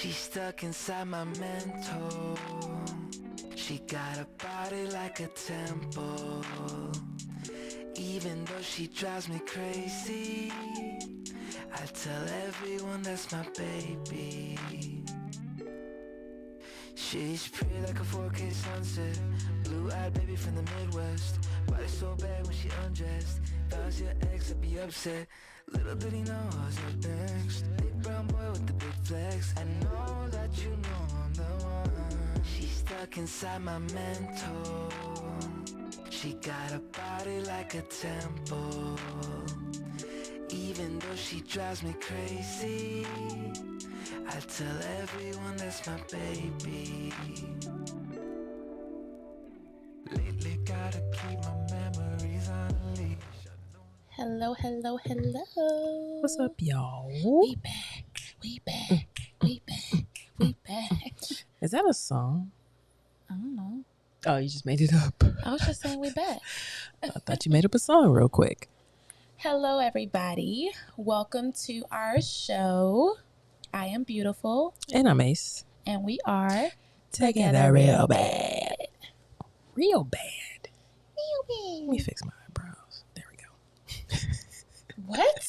She's stuck inside my mental. She got a body like a temple. Even though she drives me crazy, I tell everyone that's my baby. She's pretty like a 4K sunset. Blue-eyed baby from the Midwest. Body so bad when she undressed. If I was your ex, I'd be upset. Little did he know I was up next. Big brown boy with the big flex. I know that you know I'm the one. She's stuck inside my mental. She got a body like a temple. Even though she drives me crazy, I tell everyone that's my baby. Lately gotta keep my memories on a leash. Hello. What's up, y'all? We back. Is that a song? I don't know. Oh, you just made it up. I was just saying we back. I thought you made up a song real quick. Hello, everybody. Welcome to our show. I am Beautiful. And I'm Ace. And we are Together real bad. Real bad. Real Let me fix my eyebrows. There we go. What?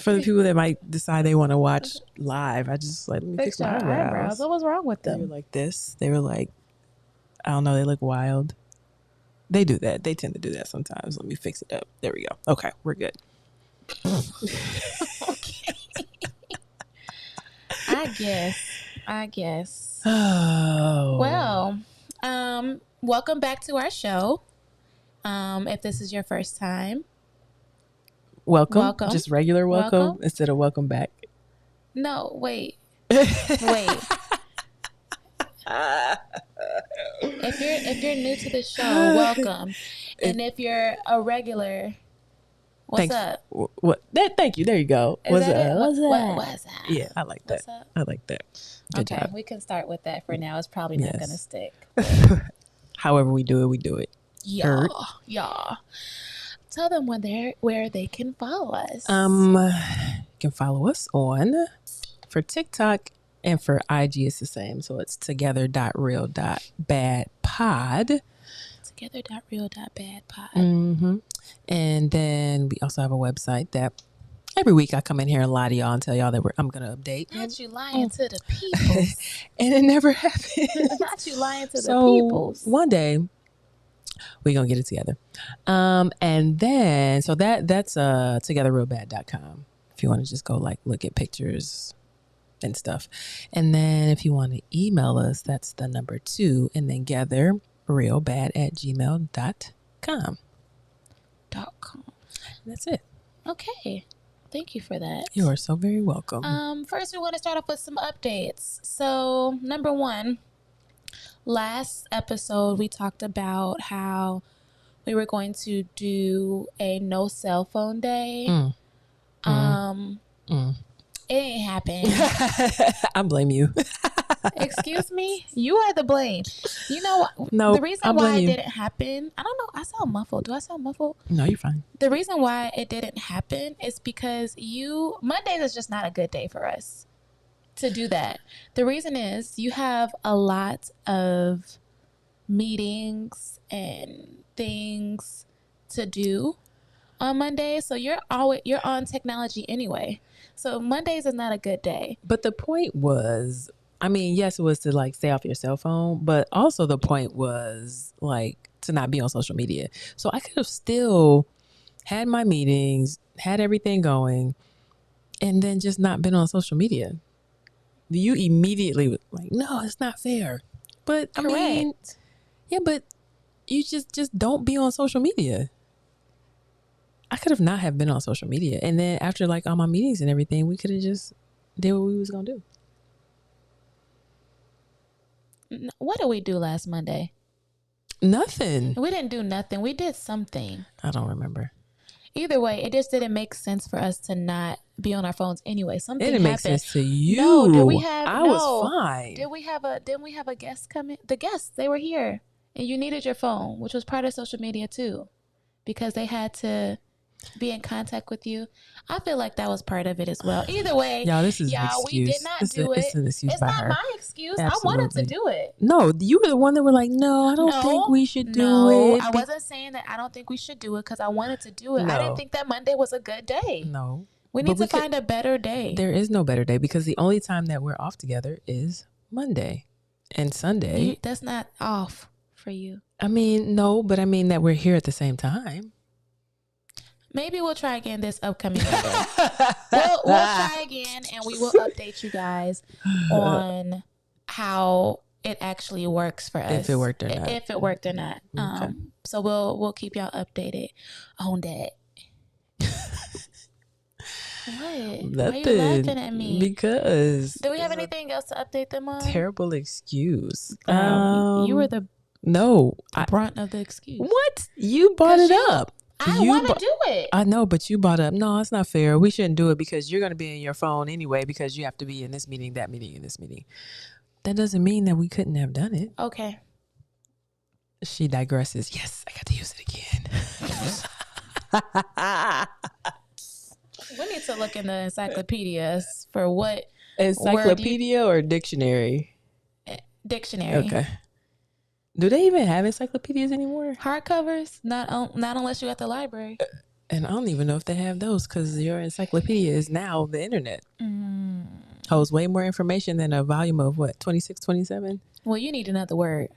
For the people that might decide they want to watch live, I just let me fix my your eyebrows. What was wrong with They were them? like this. They were like, I don't know, they look wild. They do that. They tend to do that sometimes. Let me fix it up. There we go. Okay, we're good. Okay. I guess. Oh. Well, welcome back to our show. If this is your first time, Welcome. Just regular welcome. Instead of welcome back. no, wait. If you're new to the show, welcome. And if you're a regular, what's up? What? Thank you. There you go. Is What's that up? it? What's up? Yeah, I like that. What's up? I like that. Good Okay, job. we can start with that for now. It's probably not Yes. gonna stick. However we do it, we do it. Y'all. Tell them where they can follow us. You can follow us on for TikTok and for IG. It's the same. So it's together.real.badpod. Together.real.badpod. Mm-hmm. And then we also have a website that every week I come in here and lie to y'all and tell y'all that I'm going to update. Not you lying to the people. And it never happened. Not you lying to the people. One day we're going to get it together. And then, so that's togetherrealbad.com. If you want to just go look at pictures and stuff. And then if you want to email us, that's the number 2 and then gatherrealbad@gmail.com. That's it. Okay. Thank you for that. You are so very welcome. First we want to start off with some updates. So, number 1, last episode we talked about how we were going to do a no cell phone day. It ain't happened. I blame you. Excuse me? You are the blame. You know, No, the reason why it didn't happen, I don't know. I sound muffled. Do I sound muffled? No, you're fine. The reason why it didn't happen is because Mondays is just not a good day for us to do that. The reason is you have a lot of meetings and things to do on Monday. So you're on technology anyway. So Mondays is not a good day. But the point was, I mean, yes, it was to stay off your cell phone, but also the point was to not be on social media. So I could have still had my meetings, had everything going, and then just not been on social media. You immediately was like, no, it's not fair. But Correct. I mean, yeah, but you just don't be on social media. I could have not have been on social media. And then after all my meetings and everything, we could have just did what we was going to do. What did we do last Monday? Nothing. We didn't do nothing. We did something. I don't remember. Either way, it just didn't make sense for us to not be on our phones anyway. Something It didn't make happened. sense to you. No, did we have? I no. was fine. Didn't we have a guest come in? The guests, they were here, and you needed your phone, which was part of social media too, because they had to be in contact with you. I feel like that was part of it as well. Either way, Y'all, this is an y'all, we did excuse. not do it. It's an excuse It's by not her. my excuse. Absolutely. I wanted to do it. No, you were the one that were like, no, I don't think we should do it. I wasn't saying that I don't think we should do it because I wanted to do it. I No. didn't think that Monday was a good day. No. We need to find a better day. There is no better day because the only time that we're off together is Monday and Sunday. That's not off for you. I mean, no, but I mean that we're here at the same time. Maybe we'll try again this upcoming Monday. we'll try again and we will update you guys on how it actually works for us. If it worked or not. If it worked or not. Okay. So we'll keep y'all updated on that. What? Nothing. Why are you laughing at me? Because. Do we have anything else to update them on? Terrible excuse. You were the brunt of the excuse. What? You brought it up. I want to do it. I know, but you brought up, no, it's not fair. We shouldn't do it because you're going to be in your phone anyway because you have to be in this meeting, that meeting, and this meeting. That doesn't mean that we couldn't have done it. Okay. She digresses. Yes, I got to use it again. We need to look in the encyclopedias for what encyclopedia or dictionary? Dictionary. Okay. Do they even have encyclopedias anymore? Hardcovers? Not unless you're at the library. And I don't even know if they have those because your encyclopedia is now the internet. Holds way more information than a volume of what, 26, 27? Well, you need another word.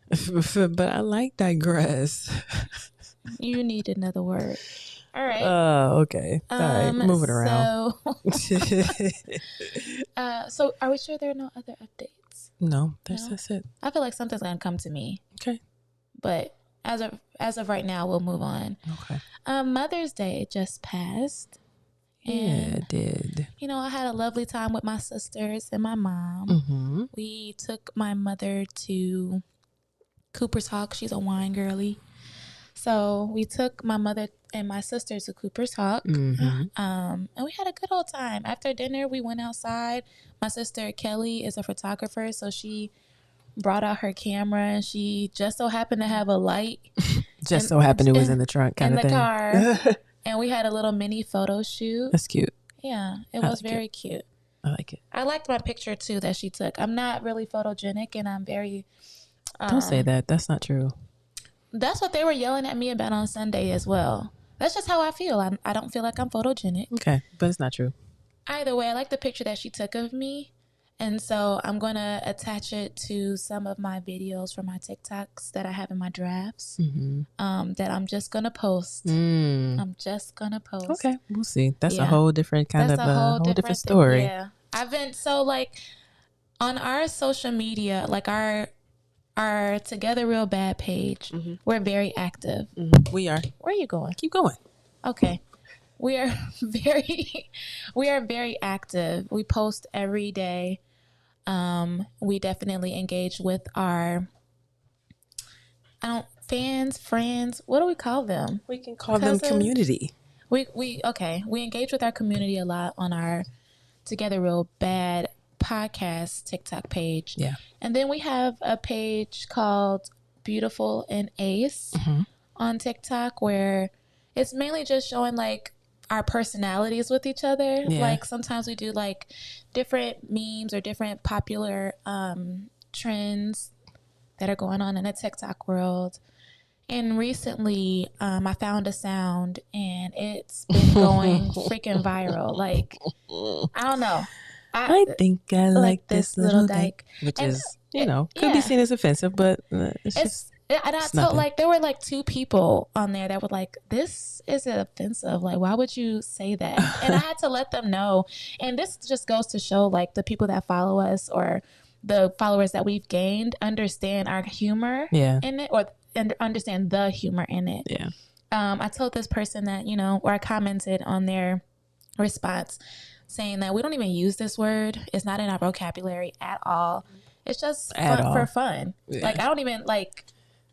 But I like digress. You need another word. All right. Okay. All right. Moving around. So are we sure there are no other updates? No, that's it. I feel like something's gonna come to me. Okay. But as of right now, we'll move on. Okay. Mother's Day just passed. Yeah, it did. You know, I had a lovely time with my sisters and my mom. Mm-hmm. We took my mother to Cooper's Hawk. She's a wine girly. So we took my mother and my sister to Cooper's Hawk. Mm-hmm. And we had a good old time. After dinner, we went outside. My sister Kelly is a photographer, so she brought out her camera and she just so happened to have a light. Just so happened it was in the trunk kind of thing. In the car. And we had a little mini photo shoot. That's cute. Yeah, it was very cute. I like it. I liked my picture too that she took. I'm not really photogenic and I'm very... Don't say that. That's not true. That's what they were yelling at me about on Sunday as well. That's just how I feel. I don't feel like I'm photogenic. Okay, but it's not true. Either way, I like the picture that she took of me. And so I'm going to attach it to some of my videos from my TikToks that I have in my drafts that I'm just going to post. I'm just going to post. Okay, we'll see. That's a whole different kind of a whole different story. Yeah. I've been on our social media, like our Together Real Bad page, we're very active. We are. Where are you going? Keep going. Okay. We are very active. We post every day. We definitely engage with our fans, friends. What do we call them? We can call them community. We engage with our community a lot on our Together Real Bad podcast TikTok page. Yeah. And then we have a page called Beautifulll and Ace on TikTok where it's mainly just showing like our personalities with each other. Yeah. Like sometimes we do like different memes or different popular trends that are going on in the TikTok world. And recently I found a sound and it's been going freaking viral. Like, I don't know. I think I like this little dyke. Which is, could be seen as offensive, but it's and I told, like, there were like two people on there that were like, this is offensive. Like, why would you say that? And I had to let them know. And this just goes to show, like, the people that follow us or the followers that we've gained understand our humor in it and understand the humor in it. Yeah. I told this person that, or I commented on their response saying that we don't even use this word. It's not in our vocabulary at all. It's just for fun. Yeah. Like, I don't even like...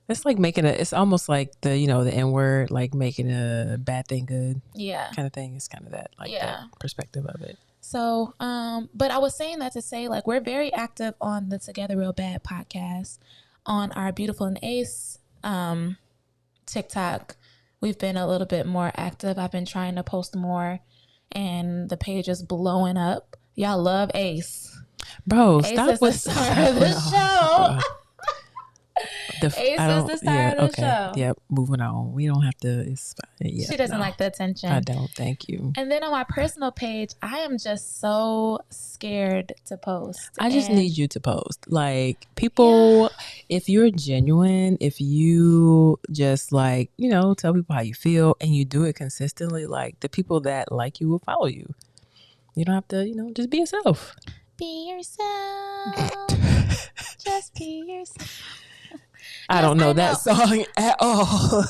It's like it's almost like the N-word, like making a bad thing good. Yeah. Kind of thing. It's kind of that, like that perspective of it. So, but I was saying that to say, like, we're very active on the Together Real Bad podcast, on our Beautifulll and Ace TikTok. we've been a little bit more active. I've been trying to post more, and the page is blowing up. Y'all love Ace. Bro, Ace stop is with the star of the show. Ace is the star of the show. Yep, moving on. We don't have to. It's fine. Yeah, She doesn't like the attention. I don't. Thank you. And then on my personal page, I am just so scared to post. I just need you to post. Like, people, if you're genuine, if you just like, you know, tell people how you feel and you do it consistently, like the people that like you will follow you. You don't have to, you know, just be yourself. Be yourself. Just be yourself. I don't know that song at all.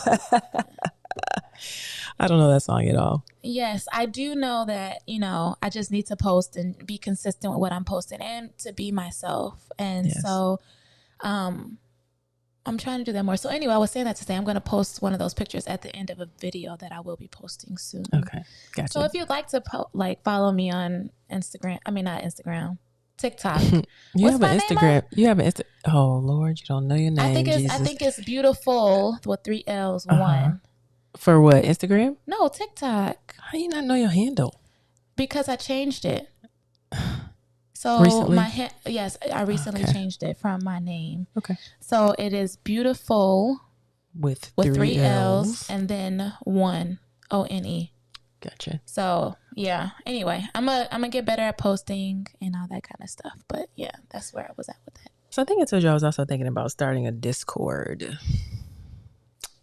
I don't know that song at all. Yes, I do know that, you know, I just need to post and be consistent with what I'm posting and to be myself. And so I'm trying to do that more. So anyway, I was saying that to say I'm going to post one of those pictures at the end of a video that I will be posting soon. Okay, gotcha. So if you'd like to follow me on Instagram, I mean, not Instagram, TikTok. You have an Instagram. You have an Insta. Oh Lord, you don't know your name. I think it's Beautifulll with 3 L's, one. For what? Instagram? No, TikTok. How you not know your handle? Because I changed it. So recently? Yes, I recently changed it from my name. Okay. So it is Beautifulll with 3 L's and then 1 ONE. Gotcha. So yeah. Anyway, I'm gonna get better at posting and all that kind of stuff. But yeah, that's where I was at with that. So I think I told you I was also thinking about starting a Discord.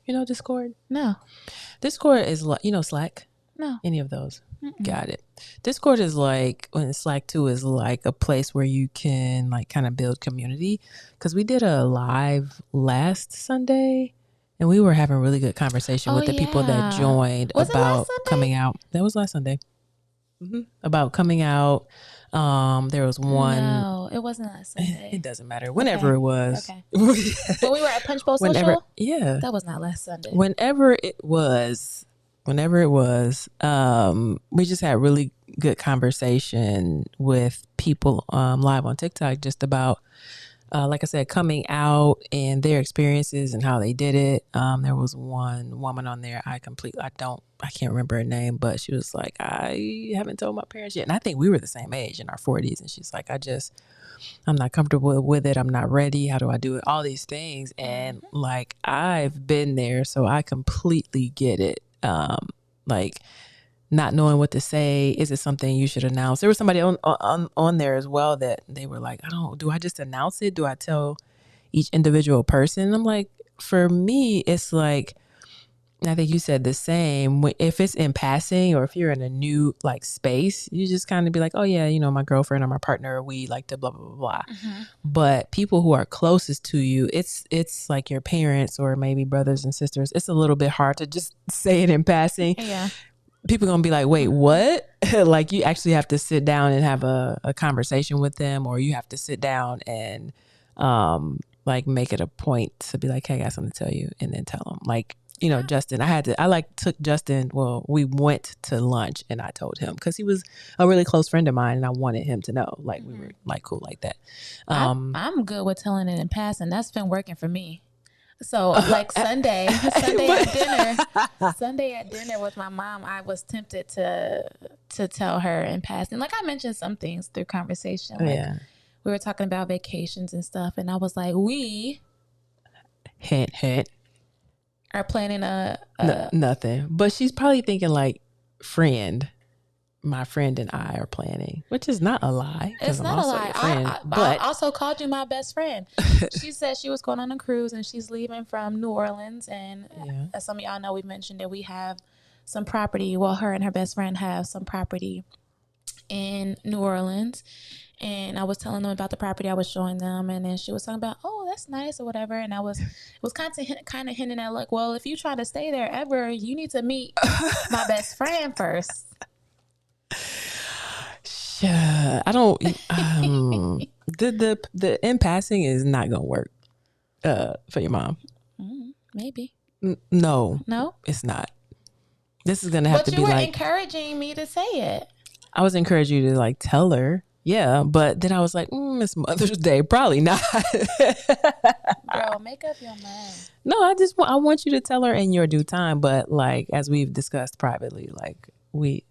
You know Discord? No. Discord is like, you know, Slack? No. Any of those? Mm-mm. Got it. Discord is like, when Slack too is like a place where you can like kind of build community. Because we did a live last Sunday and we were having really good conversation with the people that joined about coming out. That was last Sunday. Mm-hmm. About coming out. There was one. No, it wasn't last Sunday. It doesn't matter. Whenever it was. Okay. When we were at Punch Bowl Social? Yeah. That was not last Sunday. Whenever it was, we just had really good conversation with people live on TikTok just about, like I said, coming out and their experiences and how they did it. There was one woman on there. I can't remember her name, but she was like, I haven't told my parents yet. And I think we were the same age, in our 40s. And she's like, I'm not comfortable with it. I'm not ready. How do I do it? All these things. And like, I've been there, so I completely get it. Like not knowing what to say. Is it something you should announce? There was somebody on there as well that they were like, do I just announce it? Do I tell each individual person? I'm like, for me, it's like, I think you said the same. If it's in passing or if you're in a new like space, you just kind of be like, oh yeah, you know, my girlfriend or my partner, we like to blah, blah, blah, blah. Mm-hmm. But people who are closest to you, it's like your parents or maybe brothers and sisters. It's a little bit hard to just say it in passing. Yeah. People gonna be like, wait, what? Like you actually have to sit down and have a conversation with them, or you have to sit down and like make it a point to be like, hey, I got something to tell you, and then tell them. Like, you know, Justin, took Justin, well, we went to lunch and I told him because he was a really close friend of mine and I wanted him to know, like, we were like cool like that. I'm good with telling it in passing. That's been working for me. So like Sunday at dinner with my mom, I was tempted to tell her in passing. Like I mentioned some things through conversation. Like we were talking about vacations and stuff. And I was like, we hint. Are planning nothing. But she's probably thinking like my friend and I are planning, which is not a lie. It's not a lie. I also called you my best friend. She said she was going on a cruise and she's leaving from New Orleans. And as some of y'all know, we mentioned that we have some property. Well, her and her best friend have some property in New Orleans. And I was telling them about the property I was showing them. And then she was talking about, oh, that's nice or whatever. And I was kind of hinting at like, well, if you try to stay there ever, you need to meet my best friend first. I don't, the in passing is not going to work for your mom. Maybe. No, it's not. This is going to have to be like. But you were encouraging me to say it. I was encouraging you to like tell her. Yeah, but then I was like, it's Mother's Day. Probably not. Girl, make up your mind. No, I want you to tell her in your due time. But like, as we've discussed privately, like we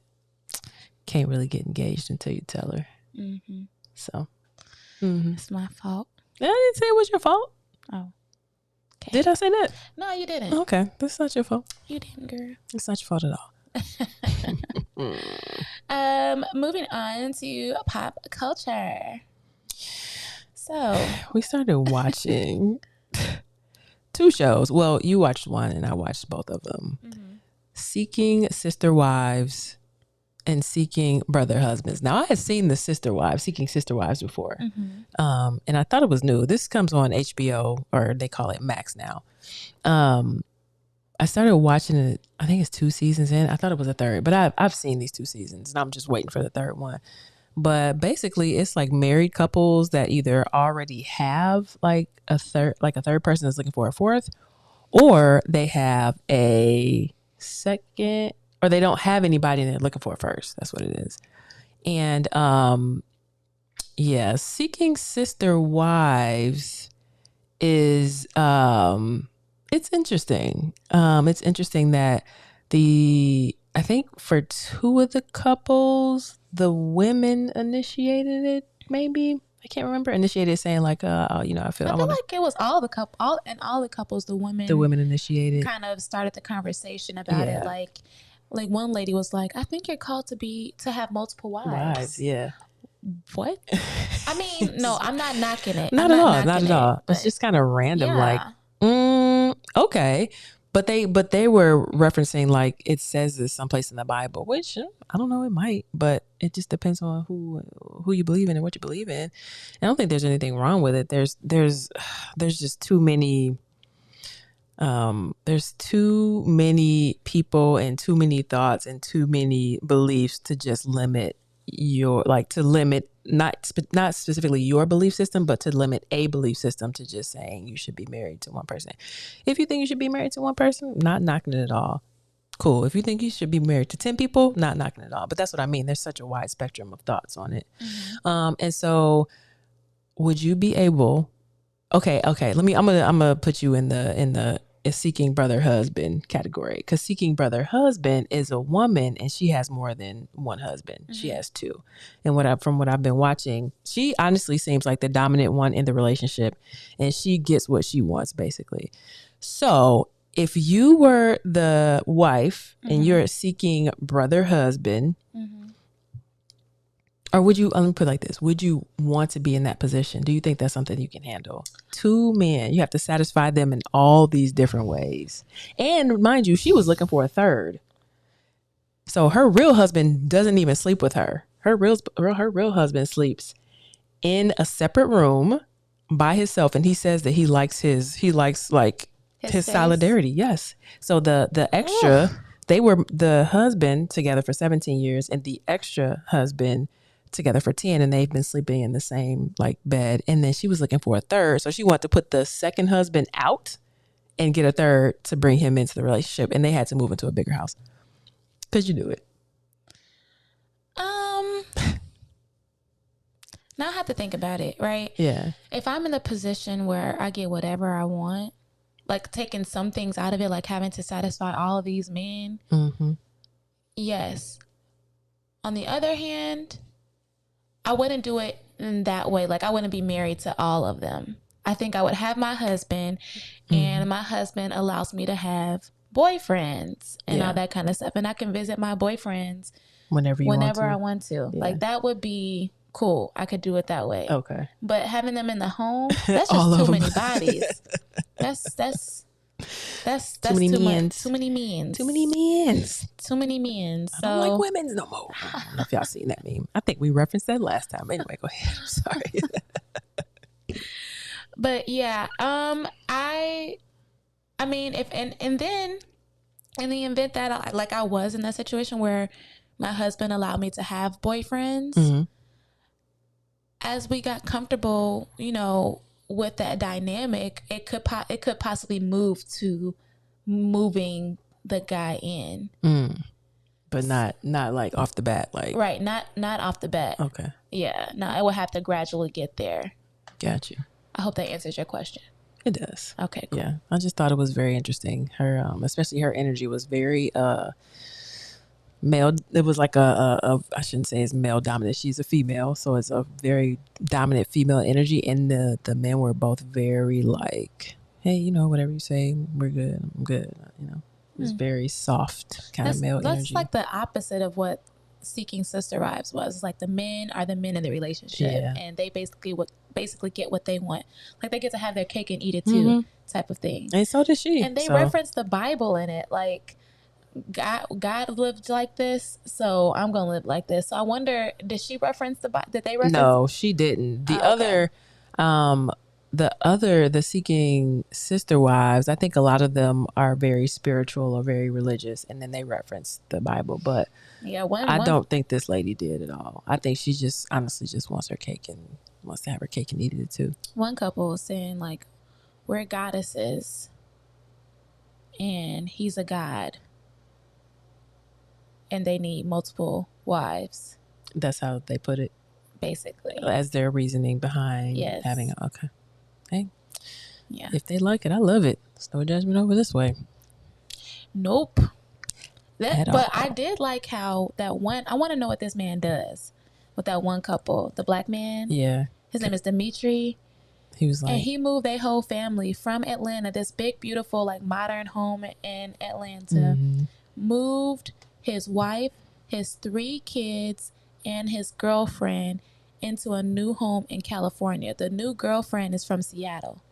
can't really get engaged until you tell her. Mm-hmm. So. It's my fault. I didn't say it was your fault. Oh. Okay. Did I say that? No, you didn't. Okay. That's not your fault. You didn't, girl. It's not your fault at all. Moving on to pop culture. So we started watching 2 shows. Well, you watched one and I watched both of them. mm-hmm. Seeking Sister Wives and Seeking Brother Husbands. Now, I had seen the Seeking Sister Wives before. Mm-hmm. And I thought it was new. This comes on HBO, or they call it Max now. I started watching it, I think it's 2 seasons in. I thought it was a third, but I've seen these 2 seasons and I'm just waiting for the third one. But basically it's like married couples that either already have like a third person that's looking for a fourth, or they have a second, or they don't have anybody and they're looking for a first. That's what it is. And Seeking Sister Wives is it's interesting. It's interesting that I think for 2 of the couples, the women initiated it. Maybe I can't remember. Initiated saying like, I feel like it was all the couples. The women initiated. Kind of started the conversation about it. Like one lady was like, "I think you're called to have multiple wives." Yeah. What? I mean, no, I'm not knocking it. Not at all. It's just kind of random. Yeah. Like, okay. But they were referencing like it says this someplace in the Bible, which I don't know, it might, but it just depends on who you believe in and what you believe in. I don't think there's anything wrong with it. There's just too many. There's too many people and too many thoughts and too many beliefs to just limit not specifically your belief system, but to limit a belief system to just saying you should be married to one person. If you think you should be married to one person, not knocking it at all. Cool. If you think you should be married to 10 people, not knocking it at all. But that's what I mean. There's such a wide spectrum of thoughts on it. Mm-hmm. And so would you be able, okay. I'm gonna put you in the Seeking Brother Husband category, because Seeking Brother Husband is a woman and she has more than one husband. Mm-hmm. She has 2. And from what I've been watching, she honestly seems like the dominant one in the relationship and she gets what she wants basically. So if you were the wife and you're seeking brother husband, or would you, let me put it like this, would you want to be in that position? Do you think that's something you can handle? 2 men, you have to satisfy them in all these different ways. And mind you, she was looking for a third. So her real husband doesn't even sleep with her. Her real husband sleeps in a separate room by himself. And he says that he likes his solidarity. Yes. So the extra, they were the husband together for 17 years and the extra husband together for 10, and they've been sleeping in the same like bed. And then she was looking for a third. So she wanted to put the second husband out and get a third to bring him into the relationship. And they had to move into a bigger house. Could you do it? Now I have to think about it, right? Yeah. If I'm in a position where I get whatever I want, like taking some things out of it, like having to satisfy all of these men, yes. On the other hand, I wouldn't do it in that way. Like I wouldn't be married to all of them. I think I would have my husband, and my husband allows me to have boyfriends and all that kind of stuff. And I can visit my boyfriends whenever I want to. Yeah. Like that would be cool. I could do it that way. Okay. But having them in the home, that's just too many bodies. That's too many men. Too many men. So I don't like women's no more. I don't know if y'all seen that meme. I think we referenced that last time. Anyway, go ahead. I'm sorry. But yeah, I mean, if and then in the event that I was in that situation where my husband allowed me to have boyfriends, as we got comfortable, with that dynamic, it could possibly move to moving the guy in, but not like off the bat, like right, not off the bat. Okay, yeah, no, I would have to gradually get there. Got you. I hope that answers your question. It does. Okay, cool. Yeah, I just thought it was very interesting. Her, especially her energy was very male. It was like I shouldn't say it's male dominant. She's a female, so it's a very dominant female energy. And the men were both very like, hey, you know, whatever you say, we're good. I'm good. You know, it was very soft kind of male That's energy. like the opposite of what Seeking Sister Wives was. Like the men are the men in the relationship, Yeah. and they basically get what they want. Like they get to have their cake and eat it too, type of thing. And so did she. And they So reference the Bible in it, like God lived like this, so I'm gonna live like this. So I wonder, did she reference the Bible? Did they reference? no, she didn't. The okay. the Seeking Sister Wives, I think a lot of them are very spiritual or very religious, and then they reference the Bible. But Yeah, I don't think this lady did at all. I think she just honestly just wants her cake and wants to have her cake and eat it too. One couple was saying like, we're goddesses, and he's a god, and they need multiple wives. That's how they put it, basically, as their reasoning behind Yes. having a okay. Hey, Yeah. if they like it, I love it. It's no judgment over this way. Nope. At But all. I did like how that one. I want to know what this man does with that one couple, the black man. Yeah, His name is Dimitri. he was like, And he moved their whole family from Atlanta, this big, beautiful, like modern home in Atlanta. Moved his wife, his 3 kids, and his girlfriend into a new home in California. The new girlfriend is from Seattle.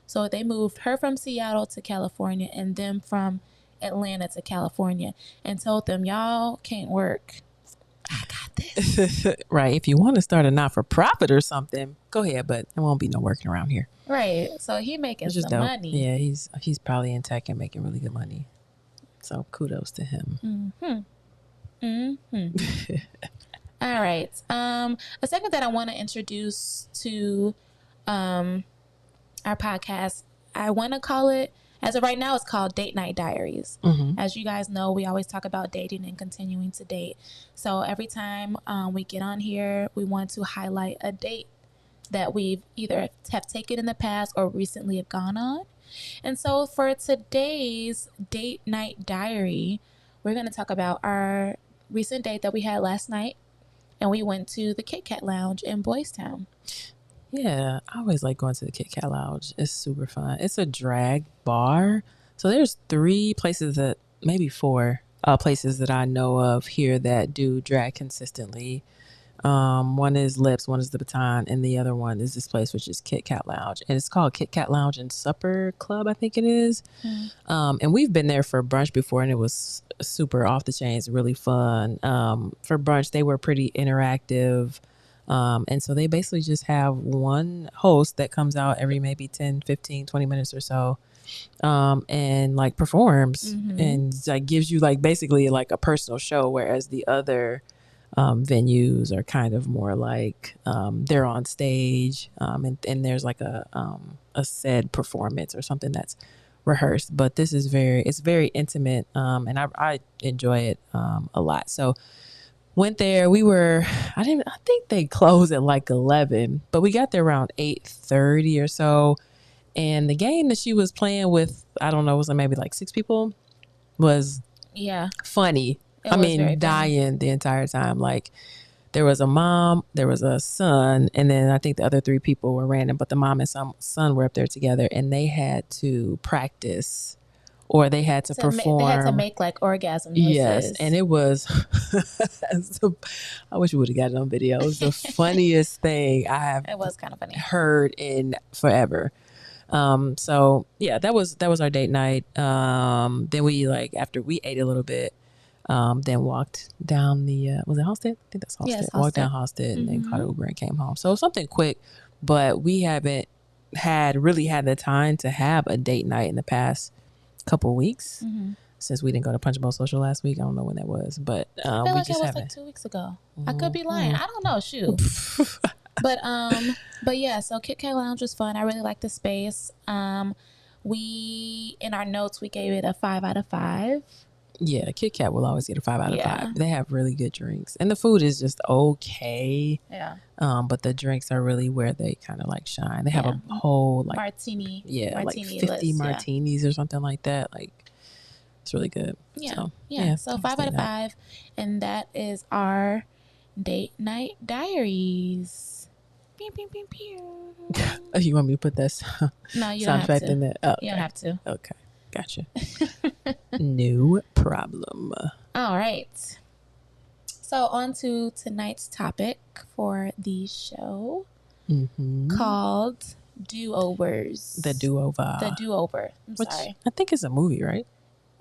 So they moved her from Seattle to California and them from Atlanta to California and told them, y'all can't work. I got this. right. If you want to start a not-for-profit or something, go ahead, but there won't be no working around here. Right. So he making some dope. money. Yeah, he's probably in tech and making really good money. So kudos to him. All right. A segment that I want to introduce to our podcast, I want to call it, as of right now, it's called Date Night Diaries. As you guys know, we always talk about dating and continuing to date. So every time we get on here, we want to highlight a date that we've either have taken in the past or recently have gone on. And so for today's Date Night Diary, we're going to talk about our recent date that we had last night. And we went to the Kit Kat Lounge in Boys Town. Yeah, I always like going to the Kit Kat Lounge. It's super fun. It's a drag bar. So there's 3 places that, maybe 4 places that I know of here that do drag consistently. One is Lips, one is The Baton, and the other one is this place, which is Kit Kat Lounge. And it's called Kit Kat Lounge and Supper Club, I think it is. And we've been there for brunch before, and it was super off the chains, really fun. For brunch, they were pretty interactive. And so they basically just have one host that comes out every maybe 10, 15, 20 minutes or so, and like performs and like gives you like basically like a personal show, whereas the other venues are kind of more like they're on stage, and there's like a said performance or something that's rehearsed. But this is it's very intimate, and I enjoy it a lot. So went there. I think they closed at like 11, but we got there around 8:30 or so. And the game that she was playing with, I don't know, was it maybe like 6 people, was funny. I mean, dying the entire time. Like, there was a mom, there was a son, and then I think the other 3 people were random, but the mom and son were up there together, and they had to practice, or they had to perform. They had to make like orgasm noises. Yes, and it was, I wish we would have got it on video. It was the funniest thing I have It was kind of funny. heard in forever. So yeah, that was our date night. Then we, like, after we ate a little bit, then walked down the was it Halstead? I think that's Halstead. Yes, Walked down Halstead and then caught an Uber and came home. So something quick, but we haven't really had the time to have a date night in the past couple weeks, since we didn't go to Punch Bowl Social last week. I don't know when that was, but I feel we like just it was haven't. like 2 weeks ago. I could be lying. I don't know. Shoot. But yeah, so Kit Kat Lounge was fun. I really liked the space. We, in our notes, we gave it a 5 out of 5. Yeah, Kit Kat will always get a 5 out of Yeah. 5. They have really good drinks, and the food is just okay. Yeah. But the drinks are really where they kind of like shine. They have Yeah. a whole like Martini like 50 list, martinis or something like that. Like it's really good. Yeah. So, So 5 out of 5, and that is our date night diaries. Pew, pew, pew, pew. Oh, you want me to put that No, you sound don't have effect to. in there? Oh, okay. You don't have to. Okay, gotcha. No problem. All right. So on to tonight's topic for the show, called Do-Overs. The Do-Over. The Do-Over. Which Sorry. I think is a movie, right?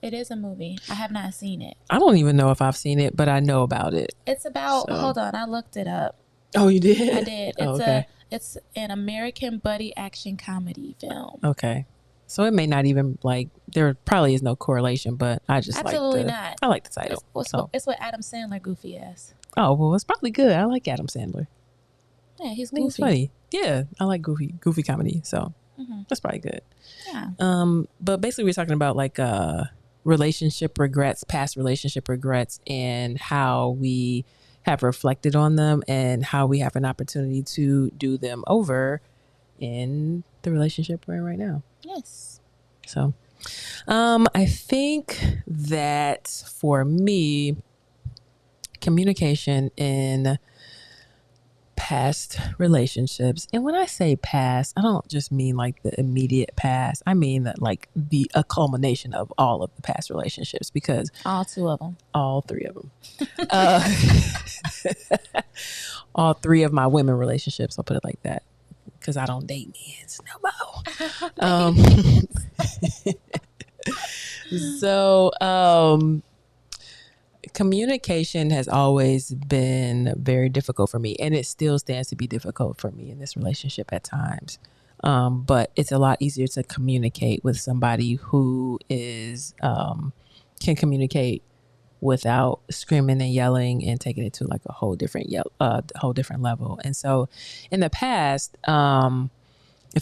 It is a movie. I have not seen it. I don't even know if I've seen it, but I know about it. It's about, hold on, I looked it up. Oh, you did? I did. It's okay. It's an American buddy action comedy film. Okay. So it may not even like there probably is no correlation, but I just Absolutely not. I like the title. It's what Adam Sandler goofy ass. Oh well, it's probably good. I like Adam Sandler. Yeah, he's I think goofy. it's funny. Yeah, I like goofy comedy. So that's probably good. Yeah. But basically we're talking about like relationship regrets, past relationship regrets, and how we have reflected on them and how we have an opportunity to do them over in the relationship we're in right now. Yes. So I think that for me, communication in past relationships, and when I say past, I don't just mean like the immediate past. I mean that like a culmination of all of the past relationships, because all 2 of them, all 3 of them, all 3 of my women relationships. I'll put it like that, because I don't date men's no more. So communication has always been very difficult for me, and it still stands to be difficult for me in this relationship at times. But it's a lot easier to communicate with somebody who is can communicate without screaming and yelling and taking it to like a whole different level. And so in the past, if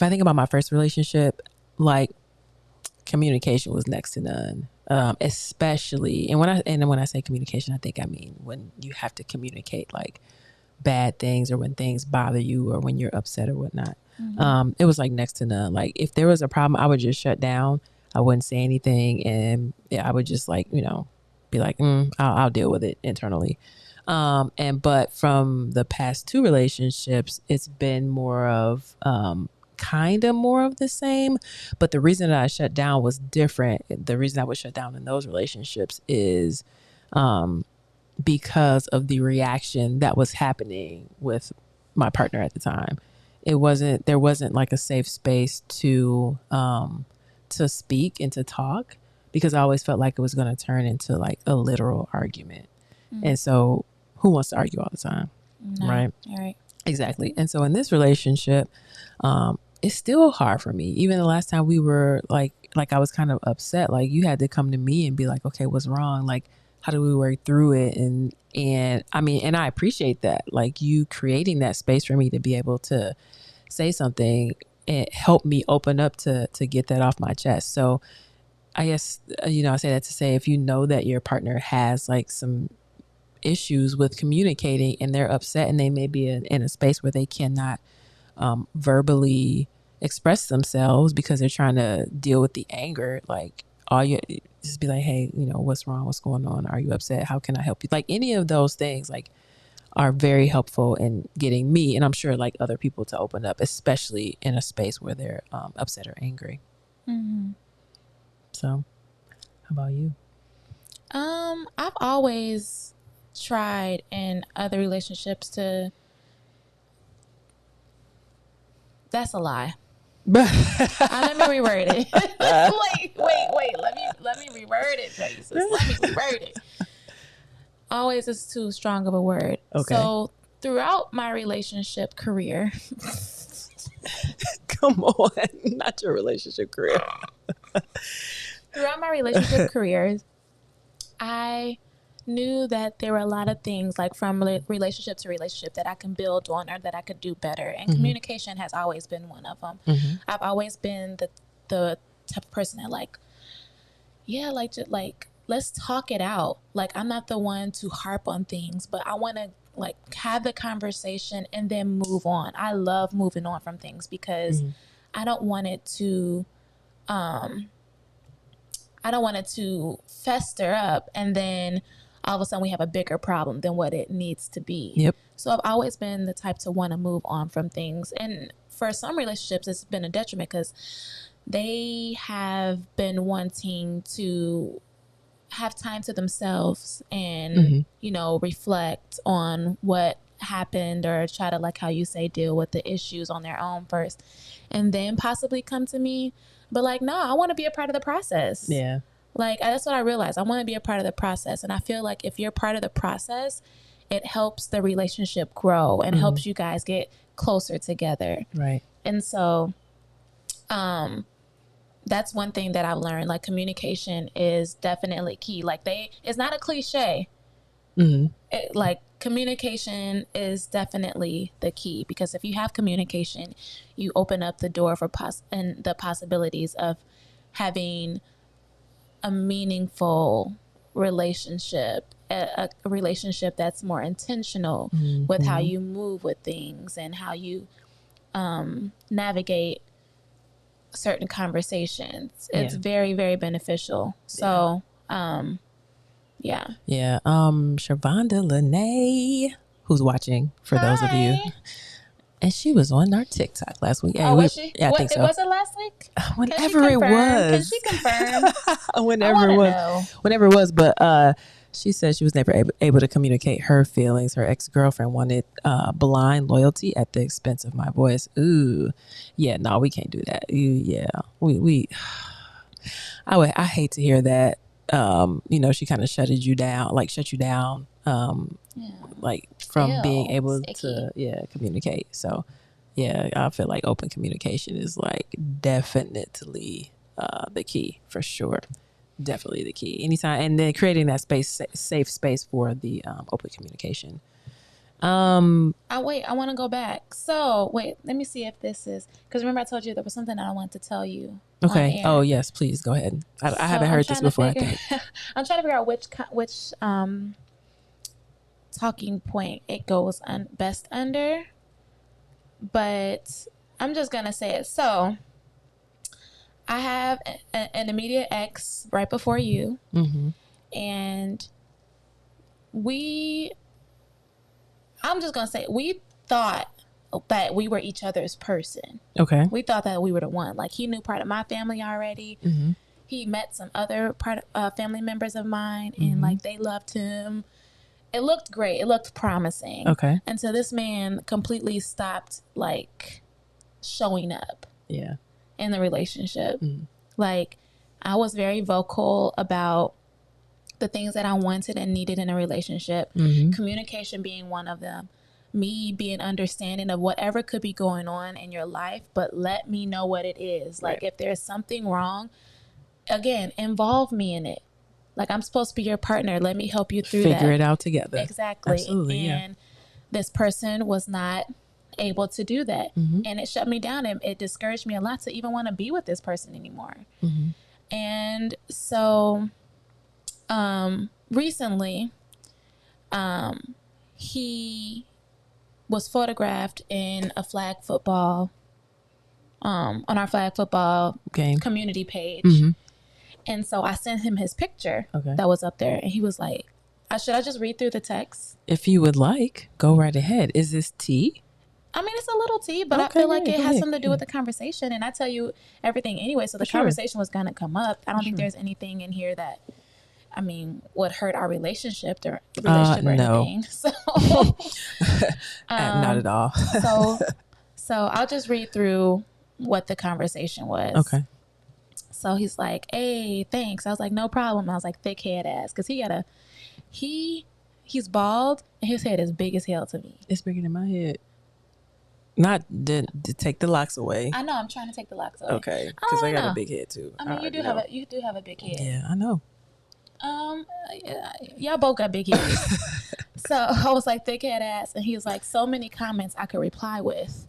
I think about my first relationship, like communication was next to none. Especially, and when I say communication, I mean when you have to communicate like bad things, or when things bother you, or when you're upset or whatnot. It was like next to none. Like if there was a problem, I would just shut down. I wouldn't say anything, and I would just like, be like, I'll deal with it internally. But from the past 2 relationships, it's been more of kind of more of the same. But the reason that I shut down was different. The reason I would shut down in those relationships is because of the reaction that was happening with my partner at the time. There wasn't like a safe space to speak and to talk, because I always felt like it was going to turn into like a literal argument. And so who wants to argue all the time? No. Right? All right. Exactly. And so in this relationship, it's still hard for me. Even the last time we were like I was kind of upset, like you had to come to me and be like, okay, what's wrong? Like, how do we work through it? And I mean, and I appreciate that, like you creating that space for me to be able to say something and help me open up to get that off my chest. So I guess, I say that to say, if you know that your partner has like some issues with communicating and they're upset and they may be in a space where they cannot verbally express themselves because they're trying to deal with the anger, like all you just be like, hey, what's wrong? What's going on? Are you upset? How can I help you? Like any of those things like are very helpful in getting me, and I'm sure like other people, to open up, especially in a space where they're upset or angry. So how about you? I've always tried in other relationships to, that's a lie. Let me reword it. wait. Let me reword it, Jesus. Let me reword it. Always is too strong of a word. Okay. So throughout my relationship career, Come on, not your relationship career. Throughout my relationship careers, I knew that there were a lot of things, like from relationship to relationship, that I can build on or that I could do better. And communication has always been one of them. I've always been the type of person that let's talk it out. Like, I'm not the one to harp on things, but I want to like have the conversation and then move on. I love moving on from things because I don't want it to I don't want it to fester up and then all of a sudden we have a bigger problem than what it needs to be. Yep. So I've always been the type to want to move on from things. And for some relationships, it's been a detriment because they have been wanting to have time to themselves and, you know, reflect on what happened or try to, like how you say, deal with the issues on their own first and then possibly come to me. But like, no, I want to be a part of the process. Yeah. Like, that's what I realized. I want to be a part of the process. And I feel like if you're part of the process, it helps the relationship grow and helps you guys get closer together. Right. And so, that's one thing that I've learned. Like, communication is definitely key. Like, it's not a cliche. Like, communication is definitely the key, because if you have communication, you open up the door for and the possibilities of having a meaningful relationship, a relationship that's more intentional with how you move with things and how you navigate certain conversations. It's very, very beneficial. So, yeah. Yeah. Shavonda Lene, who's watching for those of you. And she was on our TikTok last week. Oh, was she? Yeah, I think so. Was it last week? Whenever it was. Can she confirm? Whenever it was. Know. Whenever it was. But she said she was never able to communicate her feelings. Her ex-girlfriend wanted blind loyalty at the expense of my voice. Ooh. Yeah, no, we can't do that. Yeah. I hate to hear that. You know, she kind of shut you down, like from being able to communicate. So yeah, I feel like open communication is like definitely the key for sure. Definitely the key. Anytime, and then creating that safe space for the open communication. I want to go back. So wait, let me see if this is, because remember I told you there was something that I wanted to tell you. Okay. Oh yes, please go ahead. I haven't heard this before. I think I'm trying to figure out which talking point it goes best under, but I'm just gonna say it. So I have an immediate ex right before you, and I'm just gonna say we thought that we were each other's person. Okay. We thought that we were the one. Like, he knew part of my family already. He met some other family members of mine, and like they loved him. It looked great. It looked promising. Okay. And so this man completely stopped like showing up. Yeah. In the relationship. Like, I was very vocal about the things that I wanted and needed in a relationship. Communication being one of them. Me being understanding of whatever could be going on in your life, but let me know what it is. Like, if there's something wrong, again, involve me in it. Like, I'm supposed to be your partner. Let me help you through Figure it out together. Exactly. Absolutely. And this person was not able to do that. And it shut me down, and it discouraged me a lot to even want to be with this person anymore. And so recently he was photographed in a flag football on our flag football community page. And so I sent him his picture that was up there, and he was like, should I just read through the text? If you would like, go right ahead. Is this tea? I mean, it's a little tea, but I feel like it has something to do with the conversation, and I tell you everything anyway, so the conversation was going to come up. I don't think there's anything in here that, I mean, would hurt our relationship or anything. So not at all. so I'll just read through what the conversation was. Okay. So he's like, "Hey, thanks." I was like, "No problem." I was like, "Thick head ass," because he's bald and his head is big as hell to me. It's bigger than my head. Not to take the locks away. I know, I'm trying to take the locks away. Okay, because I got a big head too. I mean, you do have a big head. Yeah, I know. Y'all both got big heads. So I was like, thick head ass, and he was like, so many comments I could reply with,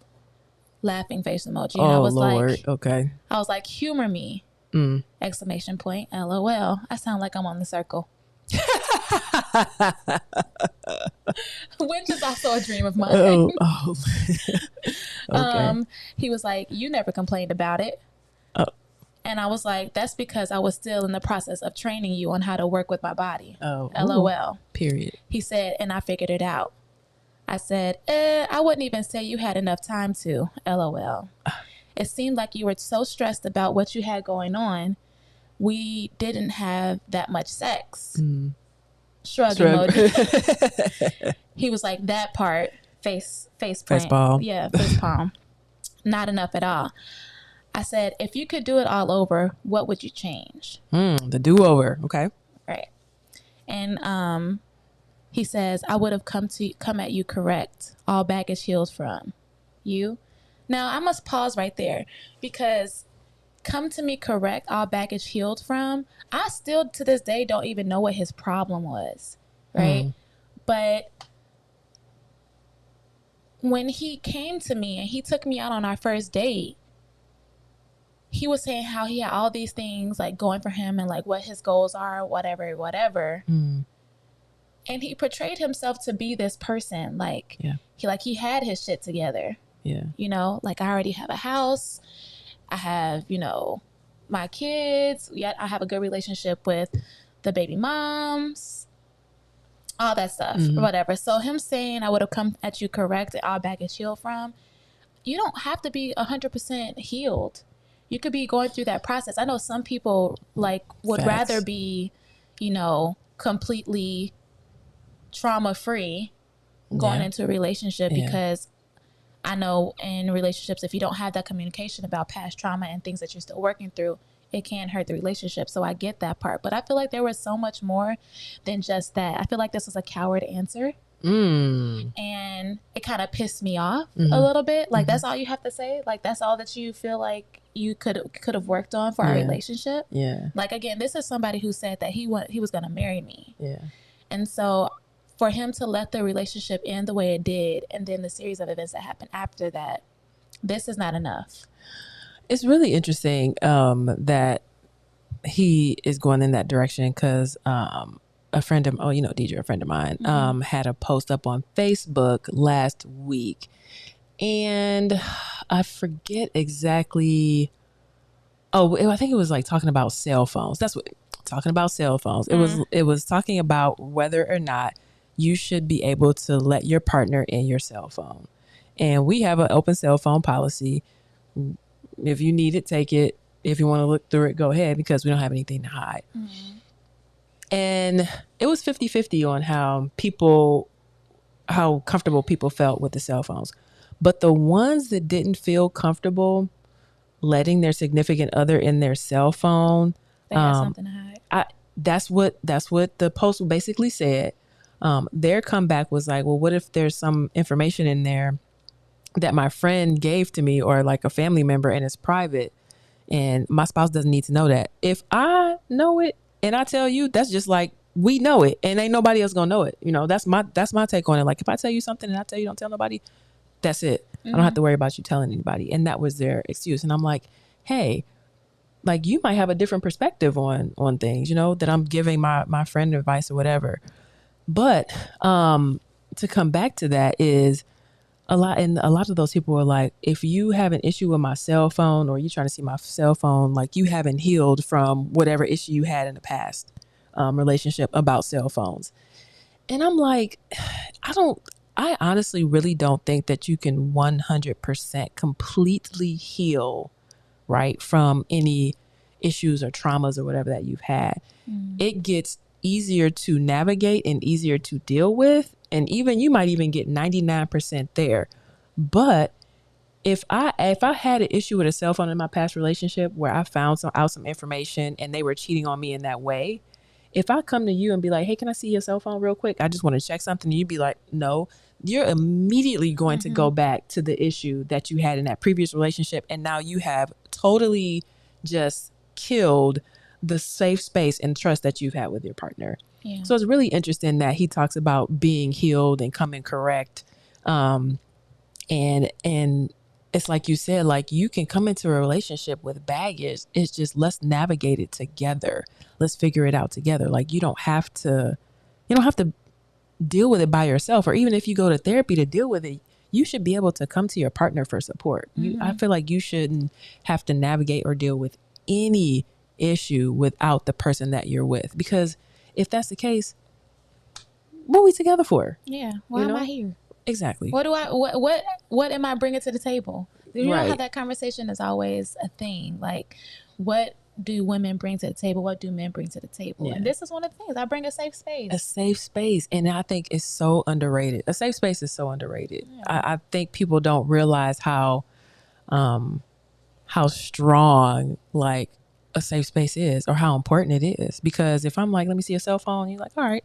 laughing face emoji. And I was Lord. like, okay. I was like, humor me. Exclamation point, LOL. I sound like I'm on the circle. Which is also a dream of mine. Okay. He was like, you never complained about it. Oh. And I was like, that's because I was still in the process of training you on how to work with my body. Oh. LOL. Period. He said, and I figured it out. I said, I wouldn't even say you had enough time to. LOL. It seemed like you were so stressed about what you had going on. We didn't have that much sex. Shrug emoji. He was like, that part, face palm. Yeah, face palm. Not enough at all. I said, if you could do it all over, what would you change? The do-over. Okay. Right. And he says, I would have come at you correct. All baggage healed from you. Now, I must pause right there because come to me correct, all baggage healed from, I still to this day don't even know what his problem was. Right. But when he came to me and he took me out on our first date, he was saying how he had all these things like going for him and like what his goals are, whatever. And he portrayed himself to be this person. Like, he had his shit together. Yeah. You know, like I already have a house. I have, my kids. Yet I have a good relationship with the baby moms. All that stuff, whatever. So him saying I would have come at you correct, all baggage healed from, you don't have to be 100% healed. You could be going through that process. I know some people would rather be, completely trauma free going into a relationship because I know in relationships, if you don't have that communication about past trauma and things that you're still working through, it can hurt the relationship. So I get that part. But I feel like there was so much more than just that. I feel like this was a coward answer. And it kind of pissed me off a little bit. Like, that's all you have to say? Like, that's all that you feel like you could have worked on for our relationship? Yeah. Like, again, this is somebody who said that he was going to marry me. Yeah. And so for him to let the relationship end the way it did, and then the series of events that happened after that, this is not enough. It's really interesting that he is going in that direction because a friend of DJ, a friend of mine, had a post up on Facebook last week, and I forget exactly. I think it was like talking about cell phones. Talking about cell phones. It was talking about whether or not you should be able to let your partner in your cell phone, and we have an open cell phone policy. If you need it, take it. If you want to look through it, go ahead, because we don't have anything to hide. And it was 50-50 on how comfortable people felt with the cell phones. But the ones that didn't feel comfortable letting their significant other in their cell phone, they had something to hide. That's what the post basically said. Their comeback was like, well, what if there's some information in there that my friend gave to me or like a family member and it's private and my spouse doesn't need to know that? If I know it and I tell you, that's just like, we know it and ain't nobody else gonna know it. That's my take on it. Like, if I tell you something and I tell you don't tell nobody, that's it. I don't have to worry about you telling anybody. And that was their excuse. And I'm like, hey, like, you might have a different perspective on things, that I'm giving my friend advice or whatever. But to come back to that is a lot of those people were like, if you have an issue with my cell phone or you trying to see my cell phone, like, you haven't healed from whatever issue you had in the past relationship about cell phones. And I'm like, I honestly really don't think that you can 100% completely heal, right, from any issues or traumas or whatever that you've had. It gets easier to navigate and easier to deal with. And even you might even get 99% there. But if I had an issue with a cell phone in my past relationship where I found some information and they were cheating on me in that way, if I come to you and be like, hey, can I see your cell phone real quick? I just want to check something. And you'd be like, no, you're immediately going to go back to the issue that you had in that previous relationship. And now you have totally just killed the safe space and trust that you've had with your partner. Yeah. So it's really interesting that he talks about being healed and coming correct. And it's like you said, like you can come into a relationship with baggage. It's just let's navigate it together. Let's figure it out together. Like you don't have to deal with it by yourself, or even if you go to therapy to deal with it, you should be able to come to your partner for support. I feel like you shouldn't have to navigate or deal with any issue without the person that you're with, because if that's the case, what are we together for? Yeah. Why am I here? Exactly. What am I bringing to the table? You know how Right. that conversation is always a thing. Like, what do women bring to the table? What do men bring to the table? Yeah. And this is one of the things. I bring a safe space. A safe space. And I think it's so underrated. A safe space is so underrated. Yeah. I think people don't realize how strong like a safe space is, or how important it is. Because if I'm like, let me see a cell phone, you're like, all right,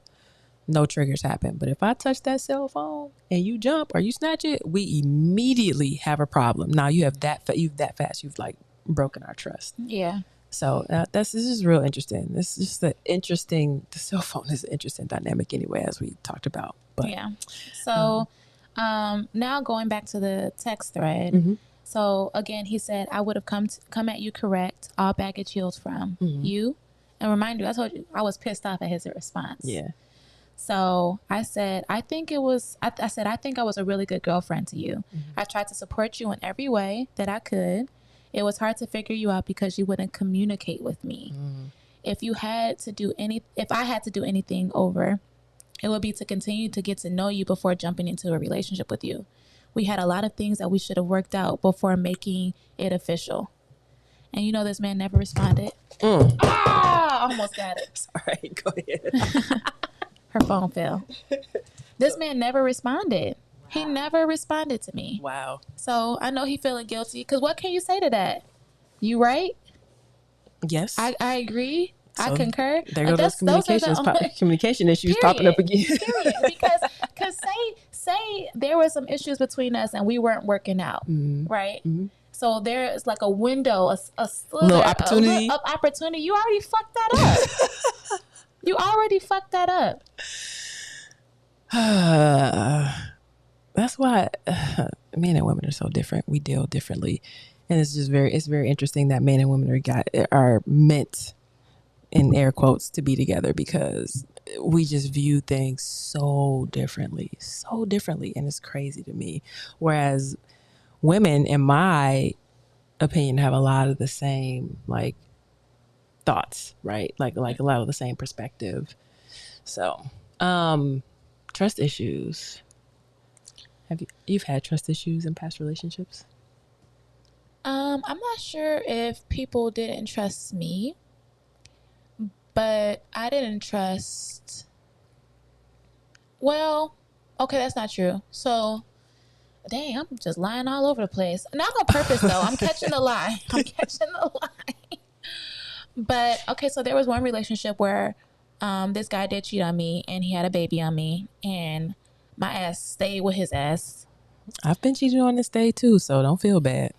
no triggers happen. But if I touch that cell phone and you jump or you snatch it, we immediately have a problem. Now you have that fast, you've like broken our trust. Yeah. So this is real interesting. This is just the cell phone is an interesting dynamic anyway, as we talked about. But yeah. So now going back to the text thread. Mm-hmm. So again, he said, I would have come at you correct. All baggage heals from you. And remind you, I told you I was pissed off at his response. Yeah. So I said, I think I was a really good girlfriend to you. I tried to support you in every way that I could. It was hard to figure you out because you wouldn't communicate with me. If I had to do anything over, it would be to continue to get to know you before jumping into a relationship with you. We had a lot of things that we should have worked out before making it official. And you know, this man never responded. Almost got it. Sorry, go ahead. Her phone fell. This man never responded. He never responded to me. Wow. So I know he feeling guilty, because what can you say to that? You right? Yes. I agree. So I concur. There go those communication issues popping up again. Period. Because say there were some issues between us and we weren't working out, right? So there is like a window, a little opportunity. Of opportunity. You already fucked that up. That's why men and women are so different. We deal differently, and it's very interesting that men and women are meant, in air quotes, to be together, because we just view things so differently, and it's crazy to me. Whereas women, in my opinion, have a lot of the same like thoughts, right? Like a lot of the same perspective. So, trust issues. You've had trust issues in past relationships? I'm not sure if people didn't trust me, but I didn't trust. Well, okay, that's not true. So, dang, I'm just lying all over the place. Not on purpose, though. I'm catching the lie. But, okay, so there was one relationship where this guy did cheat on me, and he had a baby on me, and my ass stayed with his ass. I've been cheated on this day, too, so don't feel bad.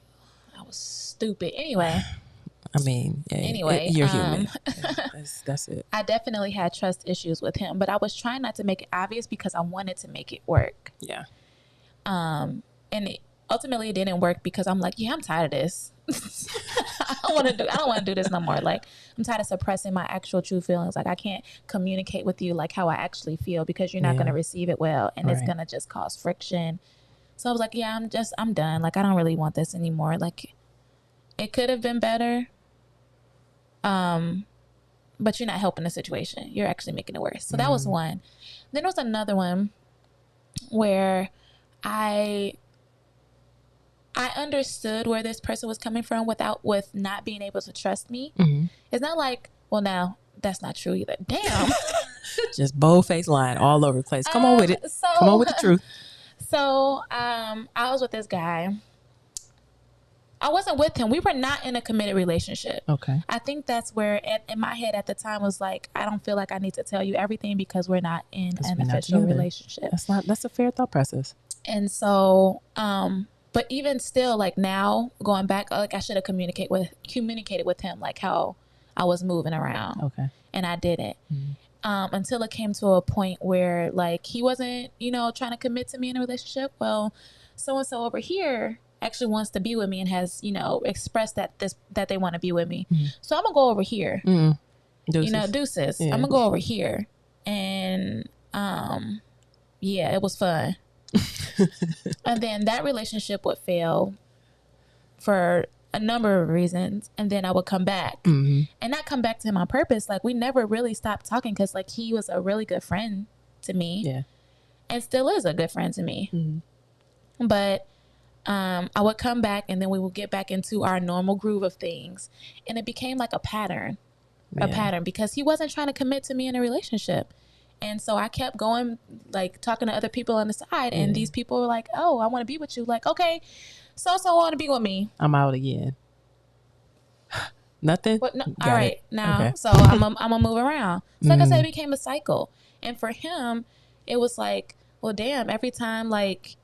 I was stupid. Anyway. I mean, you're human. That's it. I definitely had trust issues with him, but I was trying not to make it obvious because I wanted to make it work. Yeah. And ultimately it didn't work because I'm like, yeah, I'm tired of this. I don't want to do this no more. Like, I'm tired of suppressing my actual true feelings. Like, I can't communicate with you like how I actually feel, because you're not going to receive it well, and it's going to just cause friction. So I was like, yeah, I'm done. Like, I don't really want this anymore. Like, it could have been better. But you're not helping the situation. You're actually making it worse. So that was one. Then there was another one where I understood where this person was coming from with not being able to trust me. It's not like, well, now that's not true either. Damn. Just bold-faced lying all over the place. Come on with it. Come on with the truth. So I was with this guy. I wasn't with him. We were not in a committed relationship. Okay. I think that's where, in my head at the time, was like, I don't feel like I need to tell you everything because we're not in an official relationship. That's a fair thought process. And so, but even still, like now going back, like I should have communicated with him, like how I was moving around. Okay. And I didn't. Until it came to a point where like he wasn't, trying to commit to me in a relationship. Well, so-and-so over here actually wants to be with me and has, expressed that they want to be with me. So I'm gonna go over here. Deuces. Deuces. Yeah. I'm gonna go over here. And yeah, it was fun. And then that relationship would fail for a number of reasons, and then I would come back and not come back to him on purpose. Like, we never really stopped talking because, like, he was a really good friend to me. Yeah. And still is a good friend to me. But I would come back, and then we would get back into our normal groove of things, and it became like a pattern because he wasn't trying to commit to me in a relationship. And so I kept going, like, talking to other people on the side, and these people were like, oh, I want to be with you. Like, okay, so want to be with me. I'm out again. Nothing? But no, Got all right. it. Now, Okay. so I'm gonna move around. So like I said, it became a cycle. And for him, it was like, well, damn, every time, like,